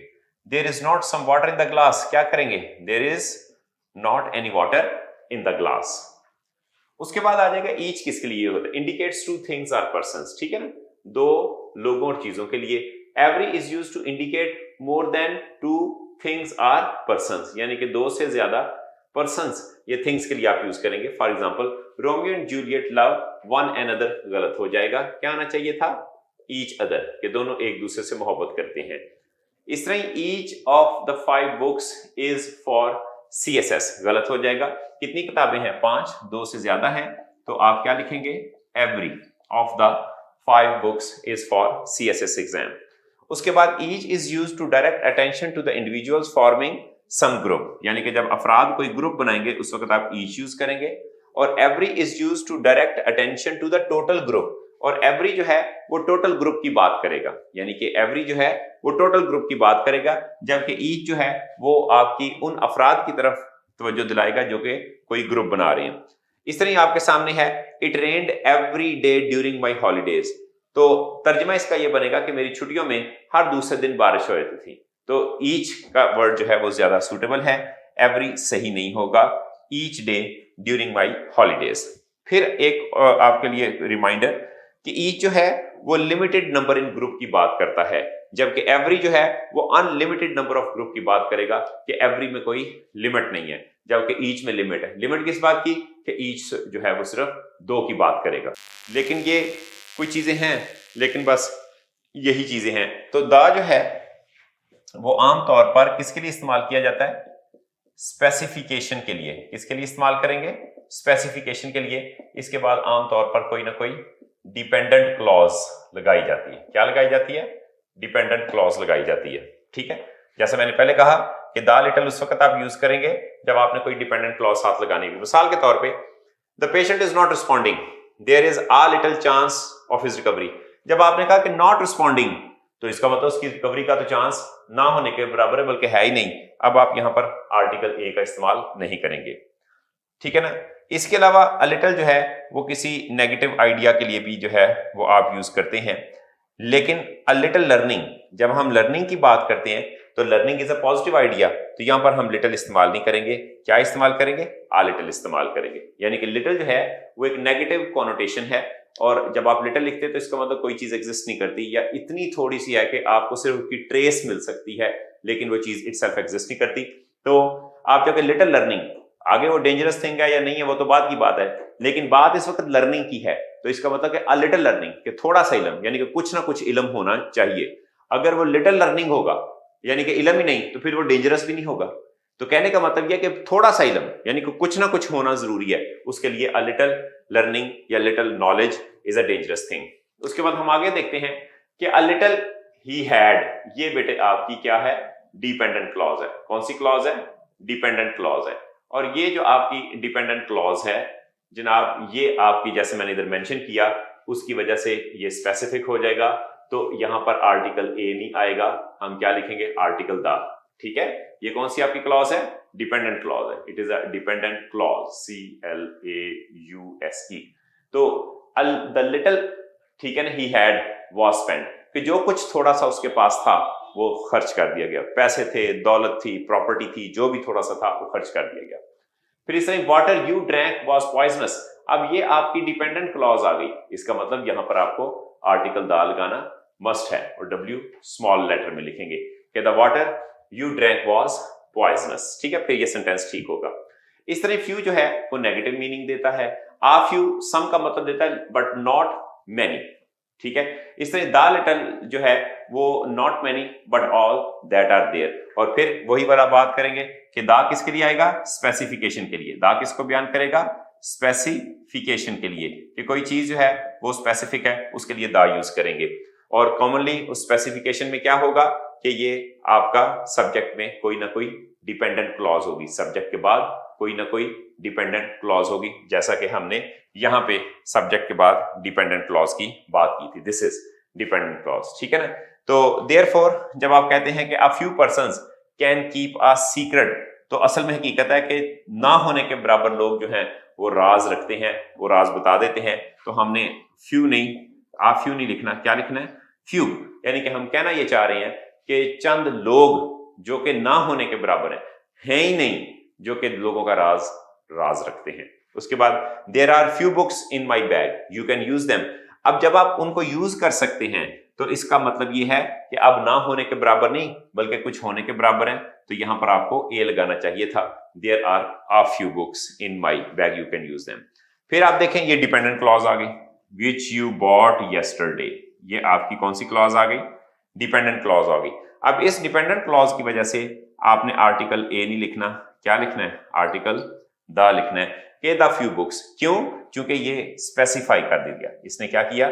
There is not some water in the glass, क्या करेंगे, there is not any water in the glass. उसके बाद आ जाएगा ईच, किसके लिए होता है, indicates two things or persons. ठीक है ना, दो लोगों और चीजों के लिए। Every is used to indicate more than 2 things or persons, यानी कि 2 से ज्यादा पर्संस ये थिंग्स के लिए आप यूज करेंगे। For example, Romeo and Juliet love one another, गलत हो जाएगा, क्या आना चाहिए था, ईच अदर, के दोनों एक दूसरे से मोहब्बत करते हैं। इस तरह each of the 5 books is for CSS, गलत हो जाएगा। कितनी किताबें हैं, 5, 2 से ज्यादा हैं तो आप क्या लिखेंगे, every of the 5 books is for CSS exam. उसके बाद each is used to direct attention to the individuals forming some group, यानी कि जब अफराद कोई ग्रुप बनाएंगे उस वक्त आप ईच यूज करेंगे। और every is used to direct attention to the total group, और एवरी जो है वो टोटल ग्रुप की बात करेगा, यानी कि एवरी जो है वो टोटल ग्रुप की बात करेगा, जबकि ईच जो है वो आपकी उन अफराद की तरफ तवज्जो दिलाएगा जो कि कोई ग्रुप बना रहे हैं। इस तरह आपके सामने है it rained every day during my holidays, तो तर्जमा इसका ये बनेगा कि मेरी छुट्टियों में हर दूसरे दिन बारिश हो जाती थी। तो ईच का वर्ड जो है वो ज्यादा सूटेबल है, एवरी सही नहीं होगा, each day during my holidays. फिर एक आपके लिए रिमाइंडर कि ईच जो है वो लिमिटेड नंबर इन ग्रुप की बात करता है, जबकि एवरी जो है वो अनलिमिटेड नंबर ऑफ ग्रुप की बात करेगा कि एवरी में कोई लिमिट नहीं है, जबकि ईच में लिमिट है। लिमिट किस बात की कि ईच जो है वो सिर्फ 2 की बात करेगा। लेकिन ये कुछ चीजें हैं, लेकिन बस यही चीजें हैं। तो दा जो है वो आमतौर पर किसके लिए इस्तेमाल किया जाता है? स्पेसिफिकेशन के लिए। किसके लिए इस्तेमाल करेंगे? स्पेसिफिकेशन के लिए। इसके बाद आमतौर पर कोई ना कोई डिपेंडेंट क्लॉज लगाई जाती है। क्या लगाई जाती है? डिपेंडेंट क्लॉज लगाई जाती है। ठीक है, जैसे मैंने पहले कहा कि द लिटिल उस वक्त आप यूज करेंगे जब आपने कोई डिपेंडेंट क्लॉज साथ लगानी है। मिसाल के तौर पे the patient is not responding, there is a little chance of his recovery. जब आपने कहा कि नॉट रिस्पॉन्डिंग, तो इसका मतलब उसकी रिकवरी का तो चांस ना होने के बराबर है, बल्कि है ही नहीं। अब आप यहां पर आर्टिकल ए का इस्तेमाल नहीं करेंगे। ठीक है ना। इसके अलावा अ लिटिल जो है वो किसी नेगेटिव आइडिया के लिए भी जो है वो आप यूज करते हैं। लेकिन अ लिटिल लर्निंग, जब हम लर्निंग की बात करते हैं तो learning is a positive idea, तो यहां पर हम लिटिल इस्तेमाल नहीं करेंगे। क्या इस्तेमाल करेंगे? अ लिटिल इस्तेमाल करेंगे। यानी कि लिटिल जो है वो एक नेगेटिव कॉनोटेशन है, और जब आप लिटिल लिखते हैं तो इसका मतलब कोई चीज एग्जिस्ट नहीं करती, या इतनी थोड़ी सी है कि आपको सिर्फ उसकी ट्रेस मिल सकती है, लेकिन वो चीज इटसेल्फ एग्जिस्ट नहीं करती। तो आप जब लिटिल लर्निंग, आगे वो डेंजरस थिंग है या नहीं है वो तो बाद की बात है, लेकिन बात इस वक्त लर्निंग की है, तो इसका मतलब कि अ लिटिल लर्निंग, कि थोड़ा सा इल्म, यानी कि कुछ ना कुछ इल्म होना चाहिए। अगर वो लिटिल लर्निंग होगा यानी कि इल्म ही नहीं, तो फिर वो डेंजरस भी नहीं होगा। तो कहने का मतलब यह कि थोड़ा सा इल्म यानी कि कुछ ना कुछ होना जरूरी है, उसके लिए अ लिटिल लर्निंग या little knowledge is a dangerous thing. उसके बाद हम आगे देखते हैं कि अ लिटिल ही हैड, ये बेटे आपकी क्या है? डिपेंडेंट क्लॉज है। कौन सी क्लॉज है? डिपेंडेंट क्लॉज है। और ये जो आपकी डिपेंडेंट क्लॉज है जनाब, ये आपकी, जैसे मैंने इधर मेंशन किया, उसकी वजह से ये स्पेसिफिक हो जाएगा। तो यहां पर आर्टिकल ए नहीं आएगा, हम क्या लिखेंगे? Article the. ठीक है, ये कौन सी आपकी क्लॉज है? डिपेंडेंट क्लॉज है। It is a dependent clause, CLAUSE। तो द लिटिल, ठीक है ना, ही हैड वाज स्पेंट, कि जो कुछ थोड़ा सा उसके पास था वो खर्च कर दिया गया। पैसे थे, दौलत थी, प्रॉपर्टी थी, जो भी थोड़ा सा था वो खर्च कर दिया गया। फिर इस तरह water you drank was poisonous. अब ये आपकी डिपेंडेंट क्लॉज आ गई, इसका मतलब यहां पर आपको आर्टिकल द लगाना मस्ट है, और W स्मॉल लेटर में लिखेंगे कि the water you drank was poisonous. ठीक है, फिर ये सेंटेंस ठीक होगा। इस तरह फ्यू जो है वो नेगेटिव मीनिंग देता है। आ फ्यू सम का मतलब देता है, बट नॉट मैनी। ठीक है, इस तरह द लिटिल जो है वो not many but all that are there. और फिर वही वाला बात करेंगे कि दा किसके लिए आएगा? स्पेसिफिकेशन के लिए। दा किसको बयान करेगा? स्पेसिफिकेशन के लिए, कि कोई चीज जो है वो स्पेसिफिक है, उसके लिए दा यूज करेंगे। और कॉमनली उस स्पेसिफिकेशन में क्या होगा कि ये आपका सब्जेक्ट में कोई ना कोई डिपेंडेंट क्लॉज होगी, सब्जेक्ट के बाद कोई ना कोई डिपेंडेंट क्लॉज होगी, जैसा कि हमने यहां पे सब्जेक्ट के बाद डिपेंडेंट क्लॉज की बात की थी। This is dependent clause. ठीक है ना। तो देयरफॉर जब आप कहते हैं कि a few persons can keep a secret, तो असल में हकीकत है कि ना होने के बराबर लोग जो हैं वो राज रखते हैं, वो राज बता देते हैं। तो हमने फ्यू नहीं, आ फ्यू नहीं लिखना, क्या लिखना है? फ्यू। यानी कि हम कहना ये चाह रहे हैं कि चंद लोग जो कि ना होने के बराबर हैं ही नहीं, जो कि लोगों का राज रखते हैं। उसके बाद there are few books in my bag, you can use them. अब जब आप उनको यूज कर सकते हैं तो इसका मतलब ये है कि अब ना होने के बराबर नहीं बल्कि कुछ होने के बराबर है, तो यहां पर आपको ए लगाना चाहिए था। There are a few books in my bag, you can use them. फिर आप देखें ये डिपेंडेंट क्लॉज आ गई, विच यू बॉट यस्टरडे। ये आपकी कौन सी क्लॉज आ गई? डिपेंडेंट क्लॉज आ गई। अब इस डिपेंडेंट क्लॉज की वजह से आपने आर्टिकल ए नहीं लिखना, क्या लिखना है? आर्टिकल द लिखना है कि द फ्यू बुक्स। क्यों? क्योंकि ये स्पेसिफाई कर दिया, इसने क्या किया?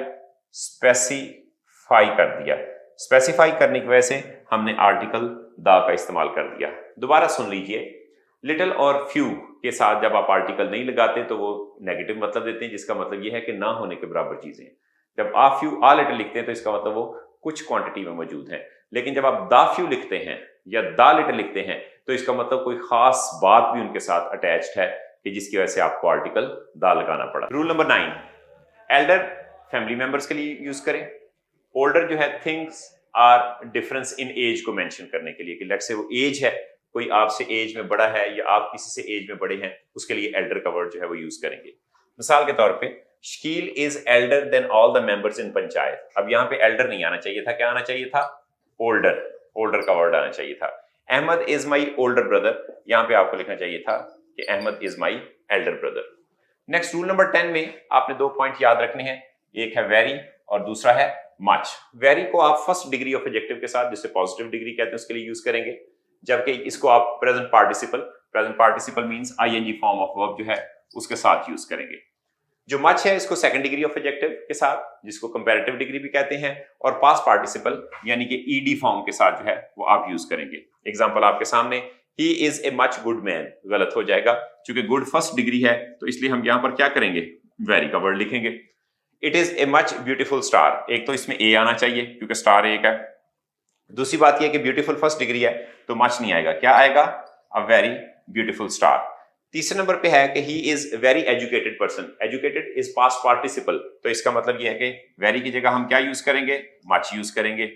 स्पेसिफाई कर दिया। स्पेसिफाई करने की वजह से हमने आर्टिकल द का इस्तेमाल कर दिया। दोबारा सुन लीजिए, लिटिल और फ्यू के साथ जब आप आर्टिकल नहीं लगाते तो वो नेगेटिव मतलब देते हैं, जिसका मतलब ये है कि ना होने के बराबर चीजें। जब आ फ्यू आ लिटिल लिखते हैं तो इसका मतलब वो कुछ क्वांटिटी में मौजूद है। लेकिन जब आप दा फ्यू लिखते हैं या दा लिटिल लिखते हैं तो इसका मतलब कोई खास बात भी उनके साथ अटैच्ड है कि जिसकी वजह से आपको आर्टिकल दा लगाना पड़ा। Rule number 9, elder family members के लिए यूज करें। ओल्डर जो है things are difference in age को मेंशन करने के लिए कि लेट्स से वो एज है, कोई आपसे एज में बड़ा है या आप किसी से एज में बड़े हैं, उसके लिए एल्डर का वर्ड जो है वो यूज करेंगे। मिसाल के तौर पे Shakeel is elder than all the members in panchayat. अब यहाँ पे एल्डर नहीं आना चाहिए था, क्या आना चाहिए था? ओल्डर। ओल्डर का वर्ड आना चाहिए था। Ahmed is my older brother, यहाँ पे आपको लिखना चाहिए था कि Ahmed is my elder brother. Next rule number 10 में आपने 2 पॉइंट याद रखने हैं, एक है वेरी और दूसरा है मच। वेरी को आप फर्स्ट डिग्री ऑफ एडजेक्टिव के साथ, जिसे पॉजिटिव डिग्री कहते हैं, उसके लिए यूज करेंगे, जबकि इसको आप present participle means ING form of verb जो है उसके साथ यूज करेंगे। जो मच है इसको सेकंड डिग्री ऑफ एडजेक्टिव के साथ, जिसको कंपैरेटिव डिग्री भी कहते हैं, और पास्ट पार्टिसिपल यानी कि ईडी फॉर्म के साथ जो है वो आप यूज करेंगे। एग्जांपल आपके सामने, ही is a much good man, गलत हो जाएगा क्योंकि गुड फर्स्ट डिग्री है, तो इसलिए हम यहां पर क्या करेंगे? वेरी का वर्ड लिखेंगे। It is a much beautiful star, एक तो इसमें ए आना चाहिए क्योंकि स्टार एक है। दूसरी बात यह कि ब्यूटीफुल फर्स्ट डिग्री है तो मच नहीं आएगा, क्या आएगा? A very beautiful star. तीसरे नंबर पे है कि he is very educated person. Educated is past participle, तो इसका मतलब यह है कि वेरी की जगह हम क्या यूज करेंगे? मच यूज करेंगे।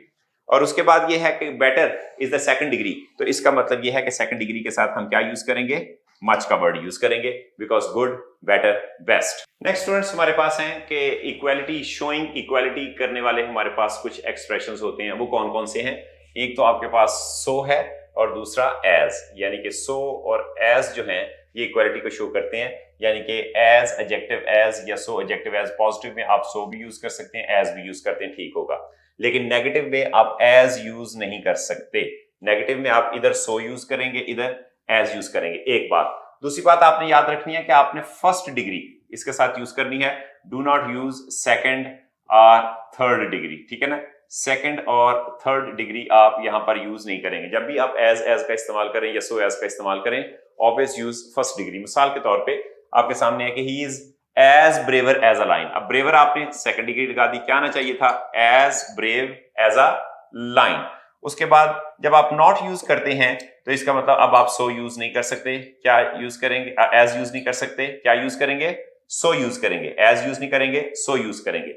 और उसके बाद यह है कि better is the second degree, तो इसका मतलब यह है कि सेकंड डिग्री के साथ हम क्या यूज करेंगे? मच का वर्ड यूज करेंगे, because good, better, best. Next students हमारे पास हैं कि इक्वालिटी, शोइंग इक्वालिटी करने वाले हमारे पास कुछ एक्सप्रेशंस होते हैं। वो कौन कौन से हैं? एक तो आपके पास सो है और दूसरा एज, यानी कि सो और एज जो है ये इक्वालिटी को शो करते हैं, यानी कि एज एडजेक्टिव एज या सो एडजेक्टिव एज। पॉजिटिव में आप सो भी यूज कर सकते हैं, एज भी यूज करते हैं, ठीक होगा। लेकिन नेगेटिव में आप एज यूज नहीं कर सकते। नेगेटिव में आप इधर सो यूज करेंगे, इधर एज यूज करेंगे, एक बात। दूसरी बात आपने याद रखनी है कि आपने फर्स्ट डिग्री इसके साथ यूज करनी है, डू नॉट यूज सेकंड और थर्ड डिग्री, ठीक है ना? सेकंड और थर्ड डिग्री आप यहां पर यूज नहीं करेंगे। जब भी आप एज का इस्तेमाल करें या सो एज का इस्तेमाल करें, ऑलवेज यूज फर्स्ट डिग्री। मिसाल के तौर पे आपके सामने है कि he is as braver as a lion. अब ब्रेवर आपने सेकंड डिग्री लगा दी, क्या आना चाहिए था? As brave as a lion. उसके बाद जब आप नॉट यूज करते हैं तो इसका मतलब अब आप सो यूज नहीं कर सकते, क्या यूज करेंगे? एज यूज नहीं कर सकते, क्या यूज करेंगे? सो यूज करेंगे। एज यूज नहीं करेंगे, सो यूज करेंगे।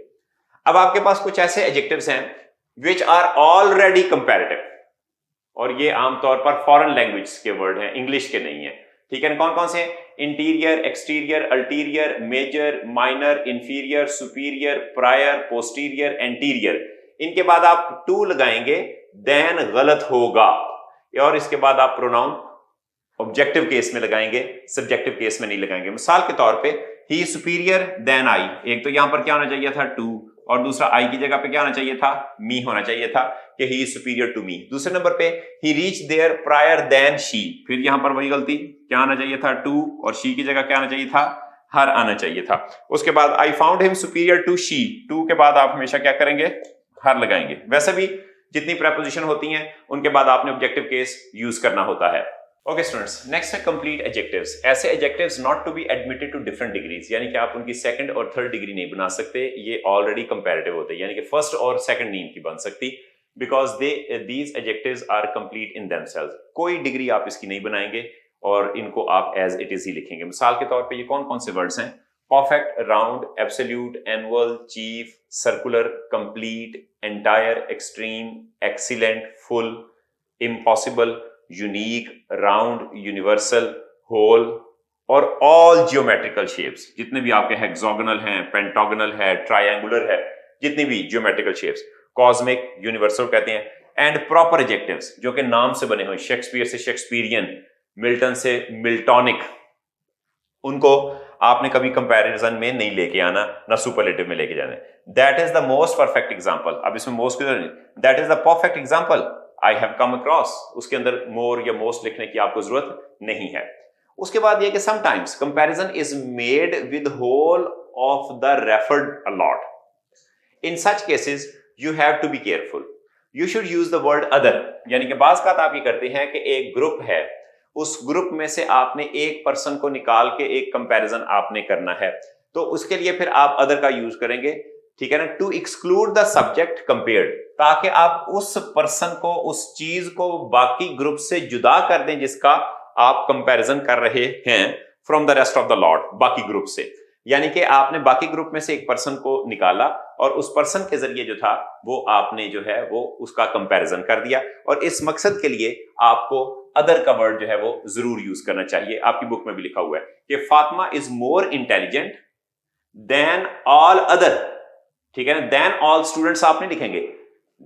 अब आपके पास कुछ ऐसे एडजेक्टिव्स हैं विच आर ऑलरेडी कंपैरेटिव, और ये आमतौर पर फॉरेन लैंग्वेज के वर्ड हैं, इंग्लिश के नहीं है, ठीक है? कौन कौन से? Interior, exterior, ulterior, major, minor, inferior, superior, prior, posterior, anterior. इनके बाद आप टू लगाएंगे, देन गलत होगा, और इसके बाद आप प्रोनाउन ऑब्जेक्टिव केस में लगाएंगे, सब्जेक्टिव केस में नहीं लगाएंगे। मिसाल के तौर पे ही सुपीरियर देन आई, एक तो यहां पर क्या होना चाहिए था? टू, और दूसरा आई की जगह पे क्या होना चाहिए था? मी होना चाहिए था कि he is superior to me. दूसरे नंबर पे he reach there prior than she, फिर यहां पर वही गलती, क्या आना चाहिए था? टू, और शी की जगह क्या आना चाहिए था? हर आना चाहिए था। उसके बाद I found him superior to she, to के बाद आप हमेशा क्या करेंगे? हर लगाएंगे। वैसे भी जितनी प्रेपोजिशन होती हैं उनके बाद आपने ऑब्जेक्टिव केस यूज करना होता है। ओके स्टूडेंट्स, नेक्स्ट है कंप्लीट एडजेक्टिव्स। ऐसे adjectives not to be admitted to different degrees, यानी कि आप उनकी सेकंड और थर्ड डिग्री नहीं बना सकते, ये ऑलरेडी कंपैरेटिव होते हैं, यानी कि फर्स्ट और सेकंड नहीं इनकी बन सकती, because these adjectives are complete in themselves. कोई डिग्री आप इसकी नहीं बनाएंगे और इनको आप एज इट इज ही लिखेंगे। मिसाल के तौर पे ये कौन कौन से वर्ड्स हैं? Perfect, round, absolute, annual, chief, circular, complete, entire, extreme, excellent, full, impossible, unique, round, universal, whole, और ऑल जियोमेट्रिकल शेप्स। जितने भी आपके हेक्सागोनल हैं, पेंटागोनल है, ट्रायंगुलर है, जितनी भी जियोमेट्रिकल शेप्स, कॉस्मिक, यूनिवर्सल कहते हैं। एंड प्रॉपर एडजेक्टिव्स जो कि नाम से बने हुए, शेक्सपियर से शेक्सपियरियन, मिल्टन से मिल्टोनिक, उनको आपने कभी कंपैरिजन में नहीं लेके आना, ना सुपरलेटिव में लेके जाना। That is the most perfect example. अब इसमें most, that is the perfect example I have come across, उसके अंदर मोर या मोस्ट लिखने की आपको जरूरत नहीं है। उसके बाद ये कि sometimes comparison is made with whole of the referred a lot. In such cases you have to be careful, you should use the word other, यानी कि बात आप ये करते हैं कि एक ग्रुप है उस ग्रुप में से आपने एक पर्सन को निकाल के एक कंपैरिजन आपने करना है, तो उसके लिए फिर आप अदर का यूज करेंगे, ठीक है ना, to exclude the subject compared, ताकि आप उस पर्सन को, उस चीज को बाकी ग्रुप से जुदा कर दें जिसका आप कंपैरिजन कर रहे हैं, from the rest of the lot, बाकी ग्रुप से। यानी कि आपने बाकी ग्रुप में से एक पर्सन को निकाला और उस पर्सन के जरिए जो था वो आपने जो है वो उसका कंपैरिजन कर दिया, और इस मकसद के लिए आपको अदर का वर्ड जो है वो जरूर यूज करना चाहिए। आपकी बुक में भी लिखा हुआ है कि Fatima is more intelligent then all other, ठीक है ना, देन ऑल स्टूडेंट्स आप नहीं लिखेंगे,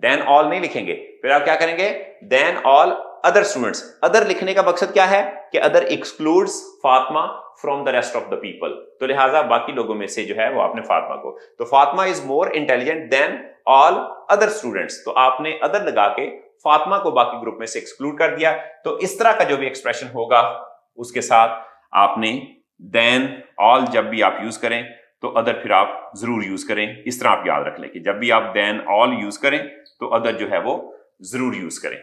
देन ऑल नहीं लिखेंगे, फिर आप क्या करेंगे, than all other students. Other लिखने का मकसद क्या है कि other excludes Fatima from the rest of the people, तो लिहाजा बाकी लोगों में से जो है वो आपने फातिमा को, तो Fatima is more intelligent then all other students, तो आपने अदर लगा के फातिमा को बाकी ग्रुप में से एक्सक्लूड कर दिया। तो इस तरह का जो भी एक्सप्रेशन होगा उसके साथ आपने देन ऑल जब भी आप यूज करें तो अदर फिर आप जरूर यूज करें। इस तरह आप याद रख लें कि जब भी आप देन ऑल यूज करें तो अदर जो है वो जरूर यूज करें।